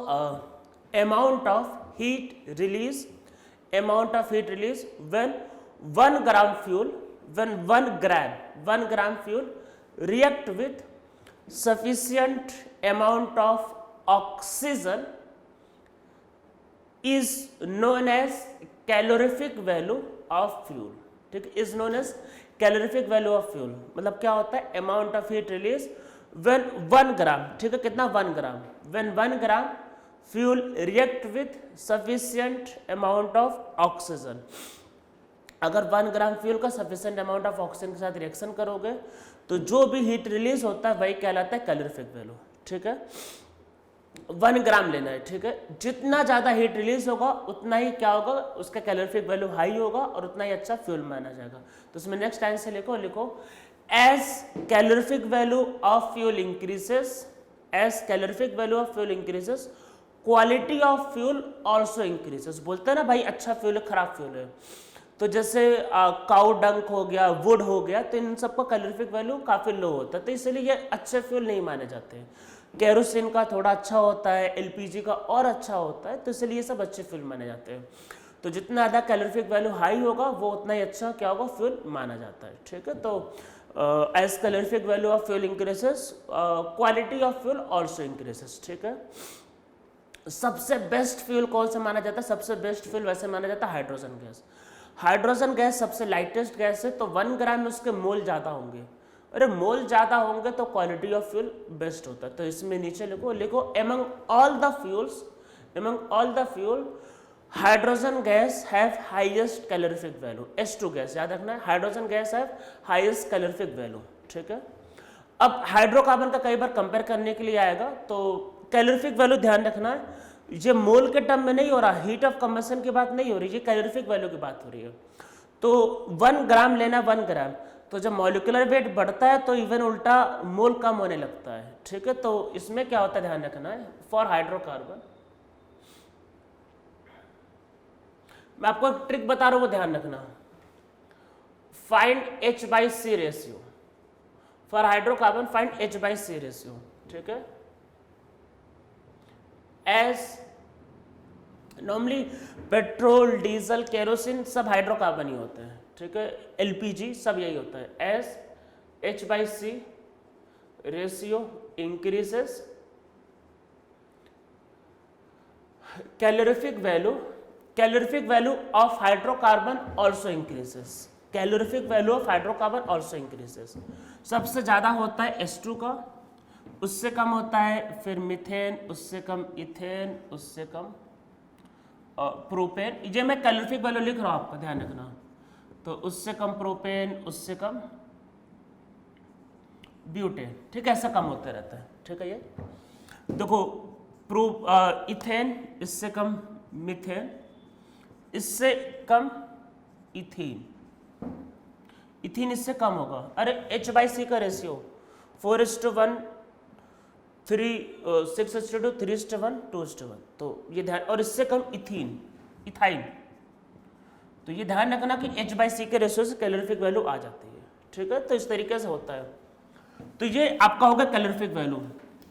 amount of heat release, amount of heat release when 1 gram fuel, when 1 gram fuel react with sufficient amount of oxygen is known as calorific value of fuel, ठीक है, is known as calorific value of fuel। मतलब क्या होता है, amount of heat release when 1 ग्राम, ठीक है, कितना 1 ग्राम, when 1 gram fuel react with sufficient amount of oxygen। अगर 1 ग्राम फ्यूल का सफिशिएंट अमाउंट ऑफ ऑक्सीजन के साथ रिएक्शन करोगे तो जो भी हीट रिलीज होता है वही कहलाता है कैलोरीफिक वैल्यू, ठीक है। 1 ग्राम लेना है, ठीक है। जितना ज़्यादा हीट रिलीज होगा उतना ही क्या होगा, उसका कैलोरीफिक वैल्यू हाई होगा और उतना ही अच्छा फ्यूल माना जाएगा। तो इसमें नेक्स्ट लाइन से लिखो as calorific value of fuel increases, as calorific value of fuel increases quality of fuel also increases. बोलते हैं ना भाई अच्छा फ्यूल है खराब फ्यूल है, तो जैसे काउ डंक हो गया, वुड हो गया, तो इन सबका कैलोरीफिक वैल्यू काफ़ी लो होता है, तो इसलिए ये अच्छे फ्यूल नहीं माने जाते हैं। केरोसिन का थोड़ा अच्छा होता है, एलपीजी का और अच्छा होता है, तो इसलिए ये सब अच्छे फ्यूल माने जाते हैं। तो जितना ज़्यादा कैलोरीफिक वैल्यू हाई होगा वो उतना ही अच्छा क्या होगा, फ्यूल माना जाता है, ठीक है। तो as calorific value of fuel increases quality of fuel also increases, ठीक है। सबसे बेस्ट फ्यूल कौन सा माना जाता है, सबसे बेस्ट फ्यूल वैसे माना जाता है हाइड्रोजन गैस। हाइड्रोजन गैस सबसे लाइटेस्ट गैस है, तो 1 ग्राम में उसके मोल ज़्यादा होंगे। अरे मोल ज़्यादा होंगे तो क्वालिटी ऑफ फ्यूल बेस्ट होता है। तो इसमें नीचे लिखो among all the fuels, among all the fuel hydrogen guys have highest calorific value. H2 gas याद रखना है, hydrogen guys have highest calorific value, ठीक है। अब हाइड्रोकार्बन का कई बार कंपेयर करने के लिए आएगा, तो कैलोरीफिक वैल्यू ध्यान रखना है, ये मोल के टर्म में नहीं हो रहा, हीट ऑफ कंबशन की बात नहीं हो रही, ये कैलोरीफिक वैल्यू की बात हो रही है। तो 1 ग्राम लेना, 1 ग्राम, तो जब मॉलिक्यूलर वेट बढ़ता है तो इवन उल्टा मोल कम होने लगता है, ठीक है। तो इसमें क्या होता है ध्यान रखना है फॉर हाइड्रोकार्बन। मैं आपको एक ट्रिक बता रहा हूं, वो ध्यान रखना। Find H/C ratio for hydrocarbon, find H/C ratio, ठीक है। As normally petrol, diesel, kerosene सब हाइड्रोकार्बन ही होते हैं, ठीक है। एलपीजी सब यही होता है। As H/C ratio increases calorific value of hydrocarbon also increases, calorific value of hydrocarbon also increases. सबसे ज्यादा होता है H2 का, उससे कम होता है फिर मीथेन, उससे कम इथेन, उससे कम प्रोपेन। ये मैं कैलोरीफिक वैल्यू लिख रहा हूं, आपका ध्यान रखना। तो उससे कम प्रोपेन, उससे कम ब्यूटेन, ठीक है, ऐसा कम होते रहता है, ठीक है। ये देखो इथेन, इससे कम मीथेन, इससे कम इथीन, इथीन इससे कम होगा। अरे H/C का रेशियो 4:1, 6:2, 3:1, 2:1, तो ये ध्यान, और इससे कम इथाइन, तो ये ध्यान रखना कि H/C के रेशियो से कैलोरीफिक वैल्यू आ जाती है, ठीक है। तो इस तरीके से होता है। तो ये आपका होगा कैलोरीफिक वैल्यू,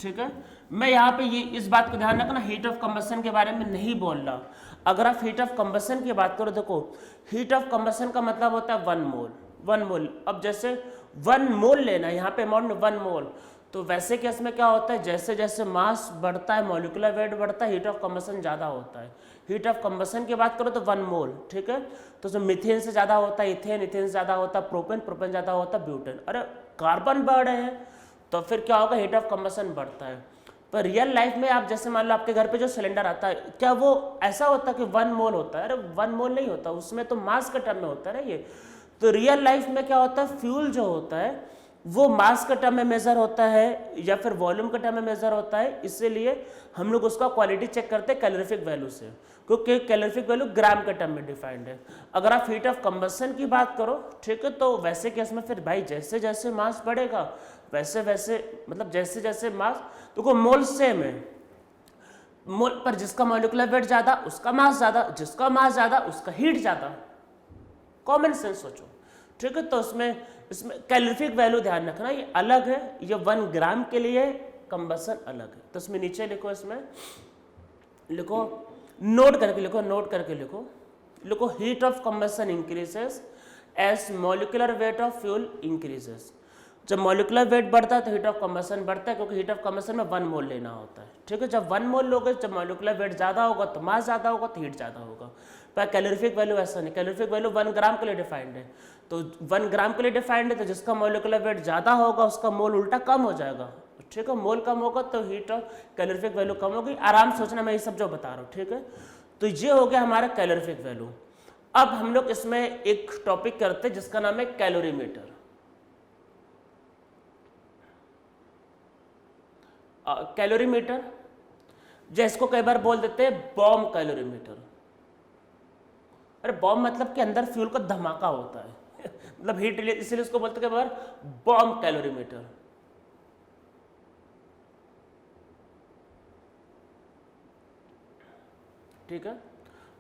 ठीक है। मैं यहाँ पे ये इस बात को ध्यान रखना, हीट ऑफ कंबशन के बारे में नहीं बोल रहा। अगर आप हीट ऑफ कंबशन की बात करो, देखो हीट ऑफ कंबशन का मतलब होता है 1 मोल, 1 मोल। अब जैसे 1 मोल लेना है यहाँ पे अमाउंट में 1 मोल, तो वैसे केस में क्या होता है, जैसे जैसे मास बढ़ता है, मॉलिक्यूलर वेट बढ़ता है, हीट ऑफ कंबशन ज़्यादा होता है। हीट ऑफ कंबशन की बात करो तो 1 मोल, ठीक है। तो उसमें मीथेन से ज़्यादा होता है इथेन, इथेन से ज़्यादा होता है प्रोपेन, प्रोपेन ज़्यादा होता है ब्यूटेन। अरे कार्बन बढ़ रहे हैं तो फिर क्या होगा, हीट ऑफ कंबशन बढ़ता है। पर रियल लाइफ में आप जैसे मान लो आपके घर पे जो सिलेंडर आता है, क्या वो ऐसा होता है कि 1 मोल होता है? अरे 1 मोल नहीं होता, उसमें तो मास का टर्म में होता है ना ये। तो रियल लाइफ में क्या होता है, फ्यूल जो होता है वो मास का टर्म में मेजर होता है या फिर वॉल्यूम का टर्म में मेजर होता है। इसीलिए हम लोग उसका क्वालिटी चेक करते हैं कैलोरीफिक वैल्यू से, क्योंकि कैलोरीफिक वैल्यू ग्राम के टर्म में डिफाइंड है। अगर आप हीट ऑफ कंबशन की बात करो, ठीक है, तो वैसे केस में फिर भाई जैसे जैसे मास बढ़ेगा वैसे वैसे, मतलब जैसे जैसे मास, देखो मोल सेम है, मोल पर जिसका मॉलिक्यूलर वेट ज्यादा उसका मास ज्यादा, जिसका मास ज्यादा उसका हीट ज्यादा। कॉमन सेंस सोचो, ठीक है। तो इसमें कैलोरीफिक वैल्यू ध्यान रखना, ये अलग है, ये 1 ग्राम के लिए कंबशन अलग है। तो इसमें नीचे लिखो, इसमें लिखो, नोट करके लिखो, नोट करके लिखो heat of combustion increases as molecular weight of fuel increases. जब मॉलिक्यूलर वेट बढ़ता है तो हीट ऑफ कंबशन बढ़ता है, क्योंकि हीट ऑफ कंबशन में 1 मोल लेना होता है, ठीक है। जब 1 मोल लोगे, जब मॉलिक्यूलर वेट ज्यादा होगा तो मास ज्यादा होगा तो हीट ज्यादा होगा। पर कैलोरीफिक वैल्यू ऐसा नहीं, कैलोरीफिक वैल्यू 1 ग्राम के लिए डिफाइंड है। तो 1 ग्राम के लिए डिफाइंड है, तो जिसका मॉलिक्यूलर वेट ज्यादा होगा उसका मोल उल्टा कम हो जाएगा, ठीक है। मोल कम होगा तो हीट ऑफ कैलोरीफिक वैल्यू कम होगी। आराम सोचना, मैं ये सब जो बता रहा हूँ, ठीक है। तो ये हो गया हमारा कैलोरीफिक वैल्यू। अब हम लोग इसमें एक टॉपिक करते हैं जिसका नाम है कैलोरीमीटर। कैलोरीमीटर जिसको कई बार बोल देते हैं बॉम्ब कैलोरीमीटर। अरे बॉम्ब मतलब कि अंदर फ्यूल का धमाका होता है मतलब हीट रिलीज, इसलिए उसको बोलते हैं कई बार बॉम्ब कैलोरीमीटर। ठीक है,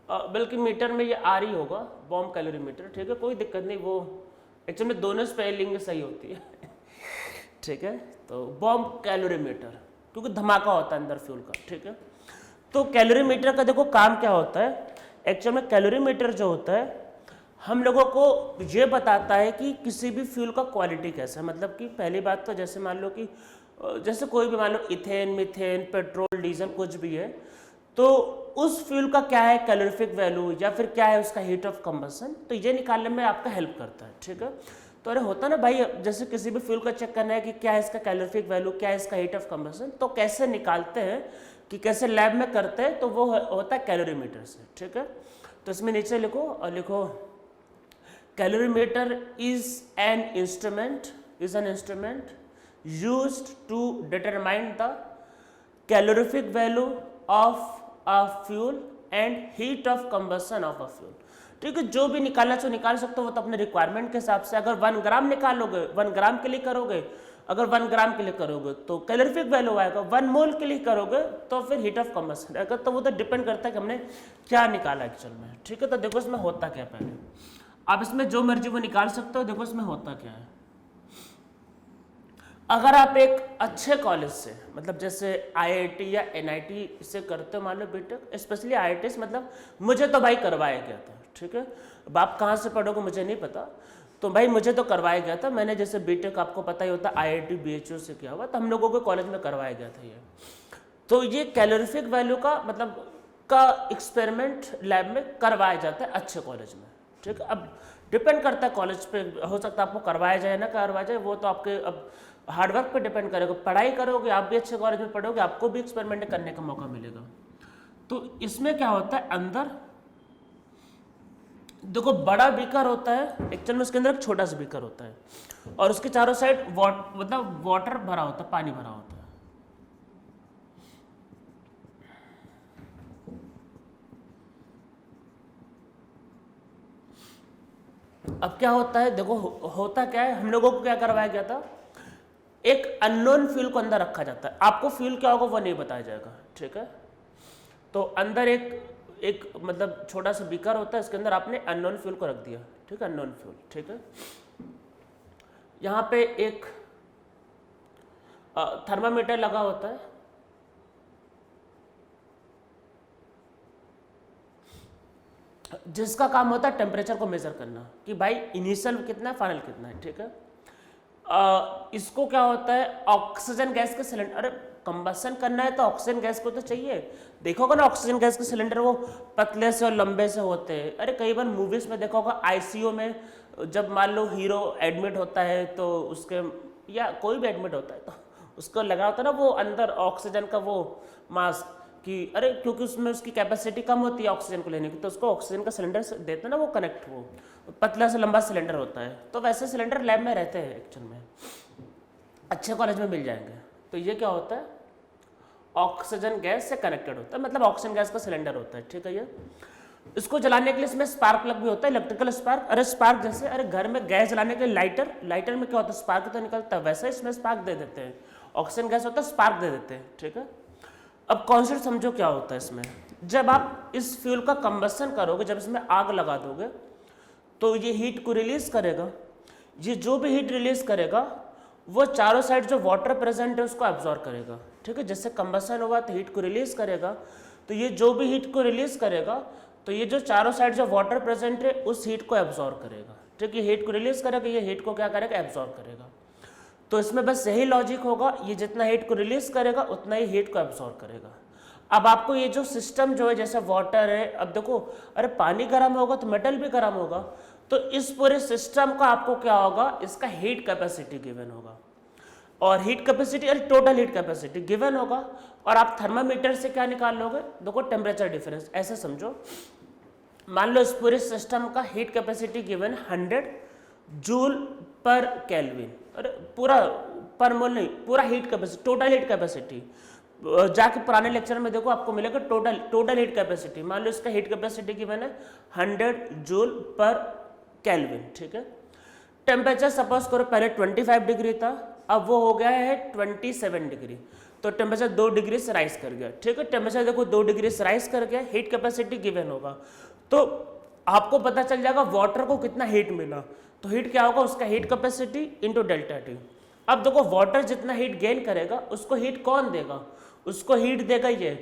बल्कि मीटर में ये आर ही होगा, बॉम्ब कैलोरीमीटर। ठीक है, कोई दिक्कत नहीं, वो एक्चुअली में दोनों स्पेलिंग सही होती है ठीक है, तो बॉम्ब कैलोरीमीटर क्योंकि धमाका होता है अंदर फ्यूल का। ठीक है, तो कैलोरीमीटर का देखो काम क्या होता है। एक्चुअल में कैलोरीमीटर जो होता है हम लोगों को ये बताता है कि किसी भी फ्यूल का क्वालिटी कैसा है। मतलब कि पहली बात तो जैसे मान लो कि जैसे कोई भी मान लो इथेन, मीथेन, पेट्रोल, डीजल कुछ भी है, तो उस फ्यूल का क्या है कैलोरीफिक वैल्यू या फिर क्या है उसका हीट ऑफ कंबशन, तो ये निकालने में आपका हेल्प करता है। ठीक है, तो अरे होता ना भाई, जैसे किसी भी फ्यूल का चेक करना है कि क्या है इसका कैलोरीफिक वैल्यू, क्या है इसका हीट ऑफ कंबशन, तो कैसे निकालते हैं कि कैसे लैब में करते हैं, तो वो होता है कैलोरीमीटर से। ठीक है, तो इसमें नीचे लिखो और लिखो calorimeter is an instrument used to determine the calorific value of a fuel and heat of combustion of a fuel। ठीक है, जो भी निकालना चाहिए निकाल सकते हो वो तो अपने रिक्वायरमेंट के हिसाब से। अगर 1 ग्राम निकालोगे, 1 ग्राम के लिए करोगे, अगर 1 ग्राम के लिए करोगे तो कैलोरीफिक वैल्यू आएगा, 1 मोल के लिए करोगे तो फिर हीट ऑफ कंबशन आएगा। तो वो तो डिपेंड करता है कि हमने क्या निकाला एक्चुअल में। ठीक है, तो देखो इसमें होता क्या, पहले आप इसमें जो मर्जी वो निकाल सकते हो। देखो इसमें होता क्या है, अगर आप एक अच्छे कॉलेज से, मतलब जैसे आईआईटी या एनआईटी से करते हो, मान लो बीटेक, स्पेशली आईआईटी से, मतलब मुझे तो भाई करवाया गया था। ठीक है, अब आप कहाँ से पढ़ोगे मुझे नहीं पता, तो भाई मुझे तो करवाया गया था। मैंने जैसे बीटेक आपको पता ही होता आईआईटी बीएचयू से किया हुआ, तो हम लोगों को कॉलेज में करवाया गया था ये। तो ये कैलोरीफिक वैल्यू का मतलब का एक्सपेरिमेंट लैब में करवाया जाता है अच्छे कॉलेज में। ठीक है, अब डिपेंड करता है कॉलेज पे, हो सकता है आपको करवाया जाए ना करवाया जाए, वो तो आपके अब हार्डवर्क पे डिपेंड करेगा। पढ़ाई करोगे आप भी अच्छे कॉलेज में पढ़ोगे, आपको भी एक्सपेरिमेंट करने का मौका मिलेगा। तो इसमें क्या होता है, अंदर देखो बड़ा बीकर होता है, एक्चुअल में उसके अंदर एक छोटा सा बीकर होता है और उसके चारों साइड मतलब वाटर भरा होता है, पानी भरा होता है। अब क्या होता है, देखो होता क्या है, हम लोगों को क्या करवाया गया था, एक अननोन फ्यूल को अंदर रखा जाता है। आपको फ्यूल क्या होगा वो नहीं बताया जाएगा। ठीक है, तो अंदर एक मतलब छोटा सा बीकर होता है, इसके अंदर आपने अननोन फ्यूल को रख दिया। ठीक है, अननोन फ्यूल। ठीक है, यहाँ पे एक थर्मामीटर लगा होता है, जिसका काम होता है टेम्परेचर को मेजर करना कि भाई इनिशियल कितना है, फाइनल कितना है। ठीक है, इसको क्या होता है, ऑक्सीजन गैस के सिलेंडर, अरे कंबशन करना है तो ऑक्सीजन गैस को तो चाहिए। देखोगे ना ऑक्सीजन गैस के सिलेंडर वो पतले से और लंबे से होते हैं। अरे कई बार मूवीज में देखा होगा आईसीयू में जब मान लो हीरो एडमिट होता है तो उसके, या कोई भी एडमिट होता है तो उसको लगा होता है ना वो अंदर ऑक्सीजन का वो मास्क, कि अरे क्योंकि उसमें उसकी कैपेसिटी कम होती है ऑक्सीजन को लेने की, तो उसको ऑक्सीजन का सिलेंडर देते हैं ना वो कनेक्ट, वो पतला से लंबा सिलेंडर होता है। तो वैसे सिलेंडर लैब में रहते हैं एक्चुअल में, अच्छे कॉलेज में मिल जाएंगे। तो ये क्या होता है, ऑक्सीजन गैस से कनेक्टेड होता है, मतलब ऑक्सीजन गैस का सिलेंडर होता है। ठीक है, ये इसको जलाने के लिए इसमें स्पार्क प्लग भी होता है, इलेक्ट्रिकल स्पार्क। अरे स्पार्क जैसे अरे घर में गैस जलाने के लिए लाइटर में क्या होता है, स्पार्क तो निकलता है, वैसे इसमें स्पार्क दे देते हैं। ऑक्सीजन गैस होता है, स्पार्क दे देते हैं। ठीक है, अब कॉन्सेप्ट समझो क्या होता है इसमें। जब आप इस फ्यूल का कंबशन करोगे, जब इसमें आग लगा दोगे तो ये हीट को रिलीज करेगा। ये जो भी हीट रिलीज करेगा वो चारों साइड जो वाटर प्रेजेंट है उसको एब्जॉर्ब करेगा। ठीक है, जैसे कंबशन होगा तो हीट को रिलीज करेगा, तो ये जो भी हीट को रिलीज करेगा तो ये जो चारों साइड जो वाटर प्रेजेंट है उस हीट को एब्जॉर्ब करेगा। ठीक है, हीट को रिलीज करेगा, ये हीट को क्या करेगा, एब्जॉर्ब करेगा। तो इसमें बस यही लॉजिक होगा, ये जितना हीट को रिलीज करेगा उतना ही हीट को एब्जॉर्ब करेगा। अब आपको ये जो सिस्टम जो है, जैसे वाटर है, अब देखो अरे पानी गर्म होगा तो मेटल भी गर्म होगा, तो इस पूरे सिस्टम का आपको क्या होगा, इसका हीट कैपेसिटी गिवन होगा, और हीट कैपेसिटी अरे टोटल हीट कैपेसिटी गिवन होगा, और आप थर्मामीटर से क्या निकाल लोगे, देखो टेम्परेचर डिफरेंस। ऐसे समझो, मान लो इस पूरे सिस्टम का हीट कैपेसिटी गिवन 100 जूल पर केल्विन, अरे पूरा पर मोल नहीं, पूरा heat capacity, total heat capacity जाके पुराने लेक्चर में देखो आपको मिलेगा टोटल हीट कैपेसिटी। मान लो इसका हीट कैपेसिटी गिवन है 100 जूल पर केल्विन, ठीक है। टेम्परेचर सपोज करो पहले 25 डिग्री था, अब वो हो गया है 27 डिग्री, तो टेम्परेचर 2 डिग्री से राइज कर गया, ठीक है। टेम्परेचर देखो 2 डिग्री से राइज कर गया, हीट कैपेसिटी गिवन होगा, तो आपको पता चल जाएगा वाटर को कितना हीट मिला। तो हीट क्या होगा, उसका heat capacity into delta T. अब देखो वाटर जितना हीट गेन करेगा उसको हीट कौन देगा, उसको हीट देगा ये,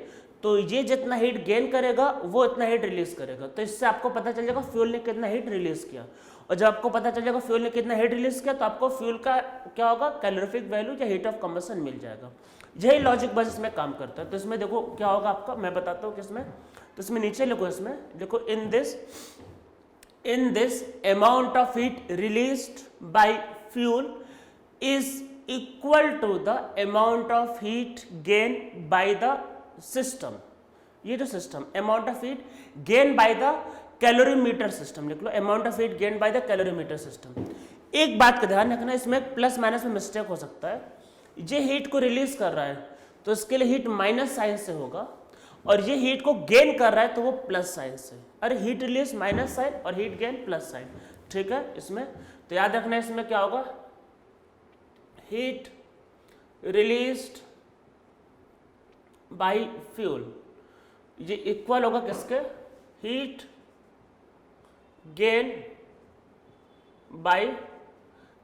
तो ये जितना हीट गेन करेगा वो इतना हीट रिलीज करेगा। तो इससे आपको पता चल जाएगा फ्यूल ने कितना हीट रिलीज किया, और जब आपको पता चल जाएगा फ्यूल ने कितना हीट रिलीज किया तो आपको फ्यूल का क्या होगा, कैलोरीफिक वैल्यू या हीट ऑफ कंबशन मिल जाएगा। यही लॉजिक बस इसमें काम करता है। तो इसमें देखो क्या होगा आपका, मैं बताता हूँ किसमें, तो इसमें नीचे लिखो, इसमें देखो in this amount of heat released by fuel is equal to the amount of heat gained by the system। ये जो system amount of heat gained by the calorimeter system लिख लो, amount of heat gain by the calorimeter system. एक बात का ध्यान रखना, इसमें प्लस माइनस में मिस्टेक हो सकता है। ये हीट को रिलीज कर रहा है तो इसके लिए हीट माइनस साइन से होगा, और ये हीट को गेन कर रहा है तो वो प्लस साइन से। अरे हीट रिलीज माइनस साइन और हीट गेन प्लस साइन, ठीक है। इसमें तो याद रखना है, इसमें क्या होगा, हीट रिलीज्ड बाय फ्यूल ये इक्वल होगा किसके, हीट गेन बाय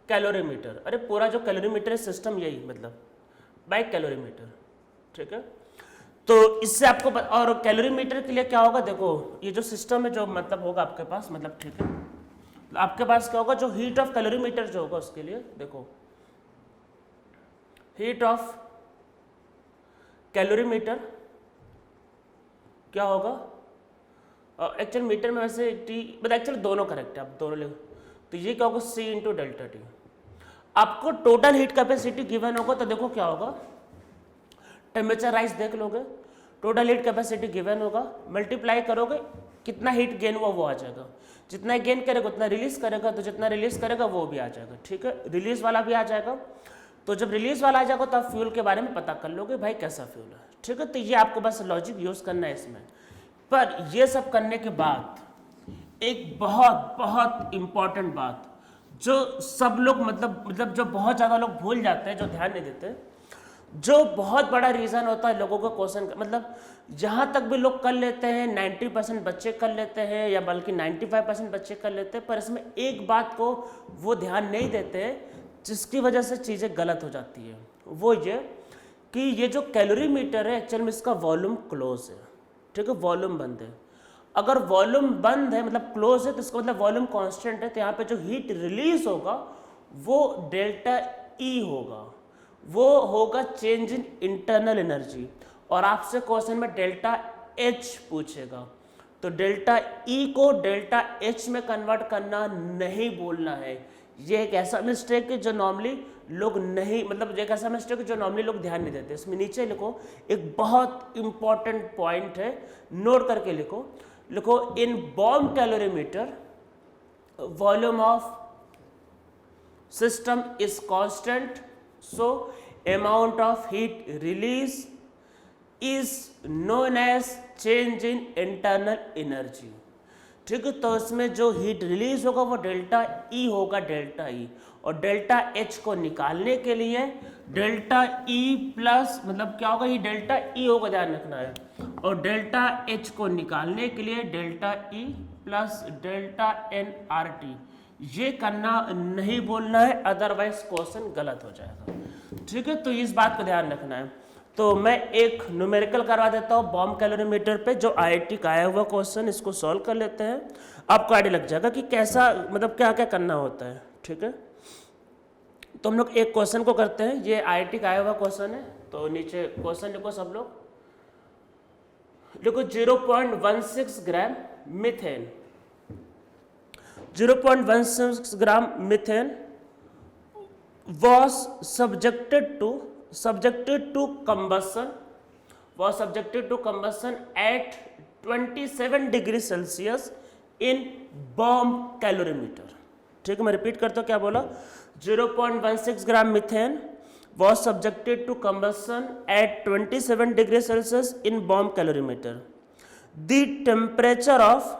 कैलोरीमीटर। अरे पूरा जो कैलोरीमीटर सिस्टम यही मतलब बाय कैलोरीमीटर, ठीक है। तो इससे आपको और कैलोरीमीटर के लिए क्या होगा, देखो ये जो सिस्टम है जो मतलब होगा आपके पास, मतलब ठीक है, तो आपके पास क्या होगा, जो हीट ऑफ कैलोरीमीटर जो होगा उसके लिए देखो हीट ऑफ कैलोरीमीटर क्या होगा, एक्चुअल मीटर में वैसे टी मतलब एक्चुअली दोनों करेक्ट है, आप दोनों लिखो। तो ये क्या होगा, सी इंटू डेल्टा टी। आपको टोटल हीट कैपेसिटी गिवन होगा तो देखो क्या होगा, टेम्परेचर राइज देख लोगे, टोटल हीट कैपेसिटी गिवन होगा, मल्टीप्लाई करोगे कितना हीट गेन हुआ वो आ जाएगा, जितना गेन करेगा उतना रिलीज करेगा, तो जितना रिलीज करेगा वो भी आ जाएगा, ठीक है। रिलीज वाला भी आ जाएगा, तो जब रिलीज वाला आ जाएगा तो आप फ्यूल के बारे में पता कर लोगे भाई कैसा फ्यूल है, ठीक है। तो ये आपको बस लॉजिक यूज करना है इसमें। पर ये सब करने के बाद एक बहुत बहुत इंपॉर्टेंट बात जो सब लोग मतलब जो बहुत ज़्यादा लोग भूल जाते हैं, जो ध्यान नहीं देते, जो बहुत बड़ा रीज़न होता है लोगों का क्वेश्चन, मतलब जहाँ तक भी लोग कर लेते हैं 90% बच्चे कर लेते हैं या बल्कि 95% बच्चे कर लेते हैं, पर इसमें एक बात को वो ध्यान नहीं देते जिसकी वजह से चीज़ें गलत हो जाती है। वो ये कि ये जो कैलोरीमीटर है एक्चुअल में इसका वॉल्यूम क्लोज है, ठीक है, वॉल्यूम बंद है। अगर वॉल्यूम बंद है मतलब क्लोज है तो इसका मतलब वॉल्यूम कांस्टेंट है, तो यहाँ पे जो हीट रिलीज होगा वो डेल्टा ई होगा, वो होगा चेंज इन इंटरनल एनर्जी। और आपसे क्वेश्चन में डेल्टा एच पूछेगा, तो डेल्टा ई को डेल्टा एच में कन्वर्ट करना नहीं बोलना है। ये एक ऐसा मिस्टेक है जो नॉर्मली लोग नहीं मतलब एक ऐसा मिस्टेक है जो नॉर्मली लोग ध्यान नहीं देते। इसमें नीचे लिखो एक बहुत इंपॉर्टेंट पॉइंट है, नोट करके लिखो in bomb calorimeter volume of system is constant, so amount of heat release is known as change in internal energy, ठीक है। तो इसमें जो हीट रिलीज होगा वो डेल्टा ई होगा, डेल्टा ई, और डेल्टा एच को निकालने के लिए डेल्टा ई प्लस मतलब क्या होगा, ये डेल्टा ई होगा, ध्यान रखना है, और डेल्टा एच को निकालने के लिए delta E plus delta N R T, ये करना नहीं बोलना है, अदरवाइज क्वेश्चन गलत हो जाएगा, ठीक है। तो इस बात को ध्यान रखना है। तो मैं एक न्यूमेरिकल करवा देता हूँ बॉम्ब कैलोरीमीटर पे, जो आईआईटी का आया हुआ क्वेश्चन, इसको सॉल्व कर लेते हैं, आपको आइडिया लग जाएगा कि कैसा मतलब क्या क्या करना होता है, ठीक है। तो हम लोग एक क्वेश्चन को करते हैं, ये आईआईटी का आया हुआ क्वेश्चन है, तो नीचे क्वेश्चन लिखो सब लोग, लिखो 0.16 gram methane, 0.16 gram methane was subjected to combustion at 27 degree Celsius in bomb calorimeter, ठीक है। मैं रिपीट करता हूँ क्या बोला, 0.16 gram methane was subjected to combustion at 27 degrees Celsius in bomb calorimeter. The temperature of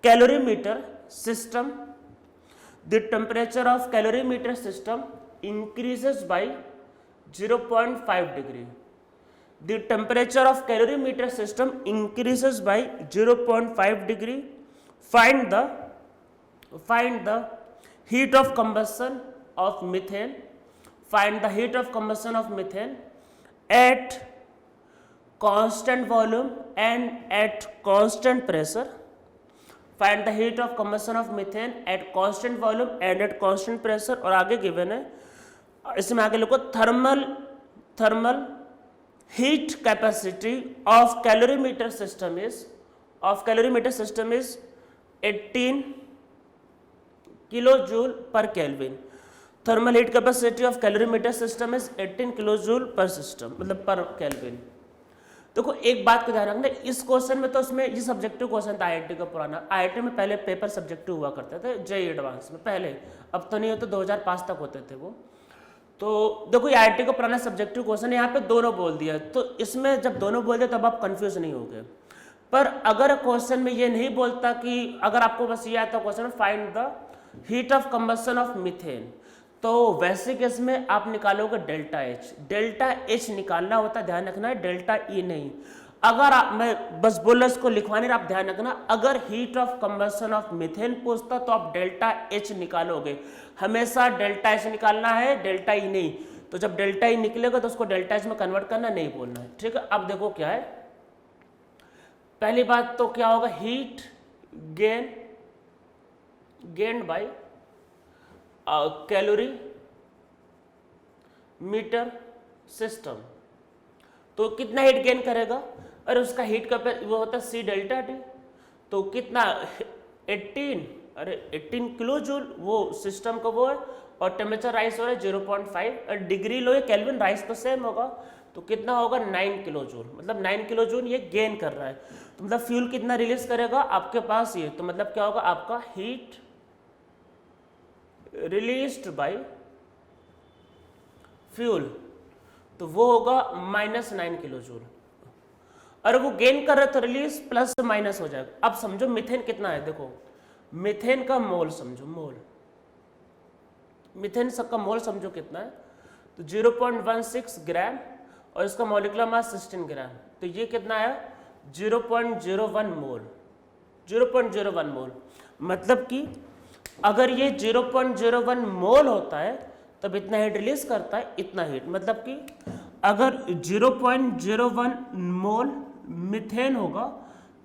calorimeter system increases by 0.5 degree. The temperature of calorimeter system increases by 0.5 degree. Find the heat of combustion of methane. Find the heat of combustion of methane at constant volume and at constant pressure. Find the heat of combustion of methane at constant volume and at constant pressure. और आगे given है, इसमें आगे लिखो thermal heat capacity of calorimeter system is 18 kilojoule per Kelvin. Thermal heat capacity of calorimeter system is 18 kilojoule per system, मतलब पर Kelvin. देखो एक बात को ध्यान रखना, इस क्वेश्चन में तो इसमें ये सब्जेक्टिव क्वेश्चन था आईआईटी का पुराना। आईआईटी में पहले पेपर सब्जेक्टिव हुआ करते थे जेईई एडवांस में, पहले, अब तो नहीं होते, 2005 तक होते थे वो। तो देखो ये आईआईटी का पुराना सब्जेक्टिव क्वेश्चन, यहाँ पे दोनों बोल दिया, तो इसमें जब दोनों बोल दिया तब आप कंफ्यूज नहीं होगे। पर अगर क्वेश्चन में ये नहीं बोलता कि अगर आपको बस ये आता question find the heat of combustion of methane, तो वैसे केस में आप निकालोगे डेल्टा एच निकालना होता है, ध्यान रखना है, डेल्टा ई नहीं। अगर आप, मैं बस बोल रहा इसको लिखवाने, आप ध्यान रखना, अगर heat of combustion of methane पूछता तो आप डेल्टा एच निकालोगे, हमेशा डेल्टा एच निकालना है, डेल्टा ई नहीं। तो जब डेल्टा ई निकलेगा तो उसको डेल्टा एच में कन्वर्ट करना, नहीं बोलना है, ठीक है। अब देखो क्या है, पहली बात तो क्या होगा, heat gain by calorimeter system. तो कितना हीट गेन करेगा, और उसका हीट का वो होता है सी डेल्टा टी, तो कितना 18 किलो जूल वो सिस्टम का वो है, और टेम्परेचर राइस हो रहा है 0.5 डिग्री लो, ये केल्विन राइस तो सेम होगा, तो कितना होगा 9 किलो जूल, मतलब 9 किलो जूल ये गेन कर रहा है। तो मतलब फ्यूल कितना रिलीज करेगा आपके पास ये, तो मतलब क्या होगा आपका हीट रिलीज्ड बाय फ्यूल, तो वो होगा -9 किलो जूल, और वो गेन कर रहा है तो रिलीज प्लस माइनस हो जाएगा। अब समझो मीथेन कितना है, देखो मीथेन का मोल समझो, मीथेन का मोल समझो कितना है, तो 0.16 ग्राम, और इसका मॉलिक्यूलर मास 16 ग्राम, तो ये कितना है 0.01 मोल, 0.01 मोल। मतलब कि अगर ये 0.01 मोल होता है तब इतना हीट रिलीज करता है, इतना हीट, मतलब कि अगर 0.01 मोल मीथेन होगा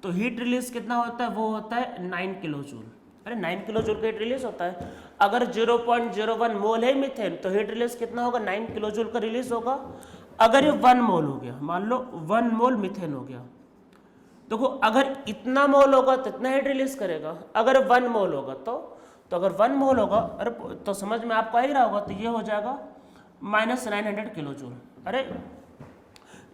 तो हीट रिलीज कितना होता है, वो होता है 9 किलो जूल। अरे 9 किलो जूल का हीट रिलीज होता है। अगर 0.01 मोल है मीथेन तो हीट रिलीज कितना होगा, 9 किलो जूल का रिलीज होगा। अगर ये 1 मोल हो गया, मान लो 1 मोल मीथेन हो गया, देखो अगर इतना मोल होगा तो इतना हीट रिलीज करेगा, अगर 1 मोल होगा तो अगर 1 मोल होगा, अरे तो समझ में आपको आ ही रहा होगा, तो ये हो जाएगा -900 किलो जूल। अरे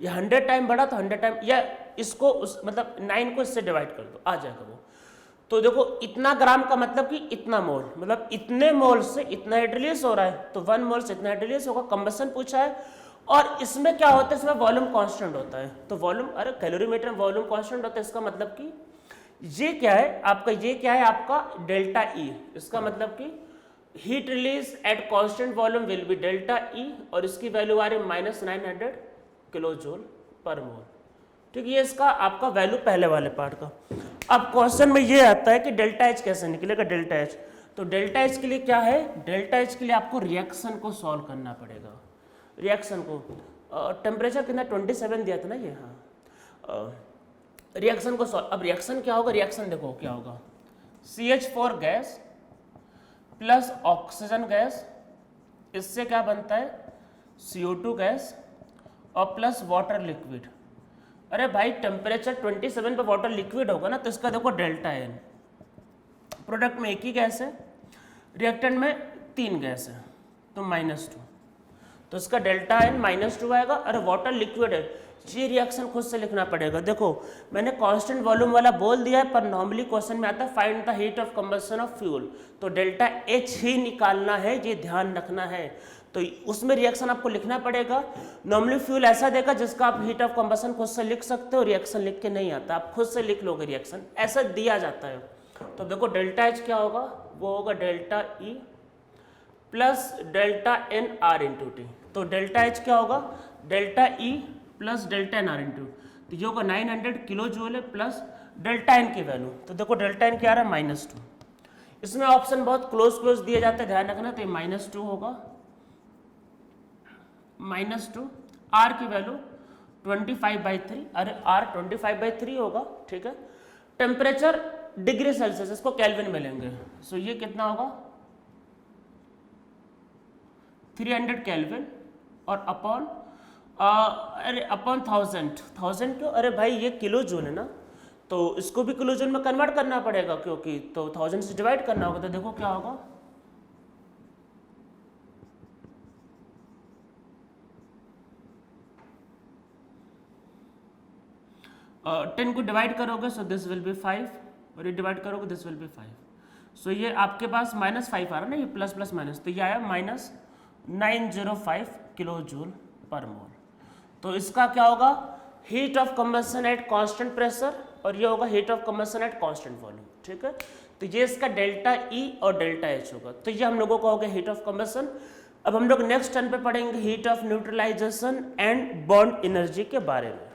ये 100 टाइम बढ़ा तो 100 टाइम, या इसको मतलब 9 को इससे डिवाइड कर दो, आ जाएगा वो। तो देखो इतना ग्राम का मतलब कि इतना मोल, मतलब इतने मोल से इतना हीट रिलीज हो रहा है, तो 1 मोल से इतना हीट रिलीज होगा, कंबशन पूछा है। और इसमें क्या होता है, इसमें वॉल्यूम कांस्टेंट होता है, तो वॉल्यूम, अरे कैलोरीमीटर में वॉल्यूम कांस्टेंट होता है, इसका मतलब कि ये क्या है आपका, ये क्या है आपका डेल्टा ई, इसका मतलब कि heat release at constant volume will be delta E, और इसकी वैल्यू आ रही है -900 किलो जूल पर मोल। ठीक है, ये इसका आपका वैल्यू पहले वाले पार्ट का। अब क्वेश्चन में ये आता है कि डेल्टा एच कैसे निकलेगा, डेल्टा एच। तो डेल्टा एच के लिए क्या है, डेल्टा एच के लिए आपको रिएक्शन को सॉल्व करना पड़ेगा, रिएक्शन को। टेम्परेचर कितना 27 दिया था ना ये, हाँ, रिएक्शन को सॉल्व। अब रिएक्शन क्या होगा, रिएक्शन देखो क्या होगा, CH4 gas plus oxygen gas, इससे क्या बनता है CO2 गैस, और प्लस वाटर लिक्विड। अरे भाई टेम्परेचर 27 पे वाटर लिक्विड होगा ना, तो इसका देखो डेल्टा एन, प्रोडक्ट में एक ही गैस है, रिएक्टेंट में 3 गैस है, तो -2, तो इसका डेल्टा एन -2 आएगा। अरे वाटर लिक्विड है, ये रिएक्शन खुद से लिखना पड़ेगा। देखो मैंने कांस्टेंट वॉल्यूम वाला बोल दिया है, पर नॉर्मली क्वेश्चन में आता है find the heat of combustion of fuel, तो डेल्टा एच ही निकालना है, ये ध्यान रखना है। तो उसमें रिएक्शन आपको लिखना पड़ेगा। नॉर्मली फ्यूल ऐसा देगा जिसका आप हीट ऑफ कंबशन खुद से लिख सकते हो, रिएक्शन लिख के नहीं आता, आप खुद से लिख लोगे रिएक्शन, ऐसा दिया जाता है। तो देखो डेल्टा एच क्या होगा, वो होगा delta E plus delta N R into T. तो डेल्टा एच क्या होगा, delta E plus delta N R into, तो ये होगा 900 किलो जूल है प्लस डेल्टा एन की वैल्यू। तो देखो डेल्टा एन क्या आ रहा है -2। इसमें ऑप्शन बहुत क्लोज दिए जाते हैं, ध्यान रखना। तो ये -2 होगा, -2, आर की वैल्यू 25/3, अरे आर 25/3 होगा, ठीक है। टेम्परेचर डिग्री सेल्सियस, इसको केल्विन में लेंगे, सो ये कितना होगा 300 केल्विन और अपॉन अरे अपॉन 1000 क्यों, अरे भाई ये किलो जूल है ना, तो इसको भी किलो जूल में कन्वर्ट करना पड़ेगा क्योंकि, तो 1000 से डिवाइड करना होगा। तो देखो क्या होगा, 10 को डिवाइड करोगे सो दिस विल बी 5, और ये डिवाइड करोगे दिस विल बी 5। सो ये आपके पास -5 आ रहा है ना, ये प्लस प्लस माइनस, तो ये आया -905 किलो जूल पर मोल। तो इसका क्या होगा, heat of combustion at constant pressure, और ये होगा heat of combustion at constant volume, ठीक है। तो ये इसका डेल्टा ई और डेल्टा एच होगा। तो ये हम लोगों को हो गया हीट ऑफ कंबशन। अब हम लोग नेक्स्ट टर्न पे पढ़ेंगे heat of neutralisation and bond energy के बारे में।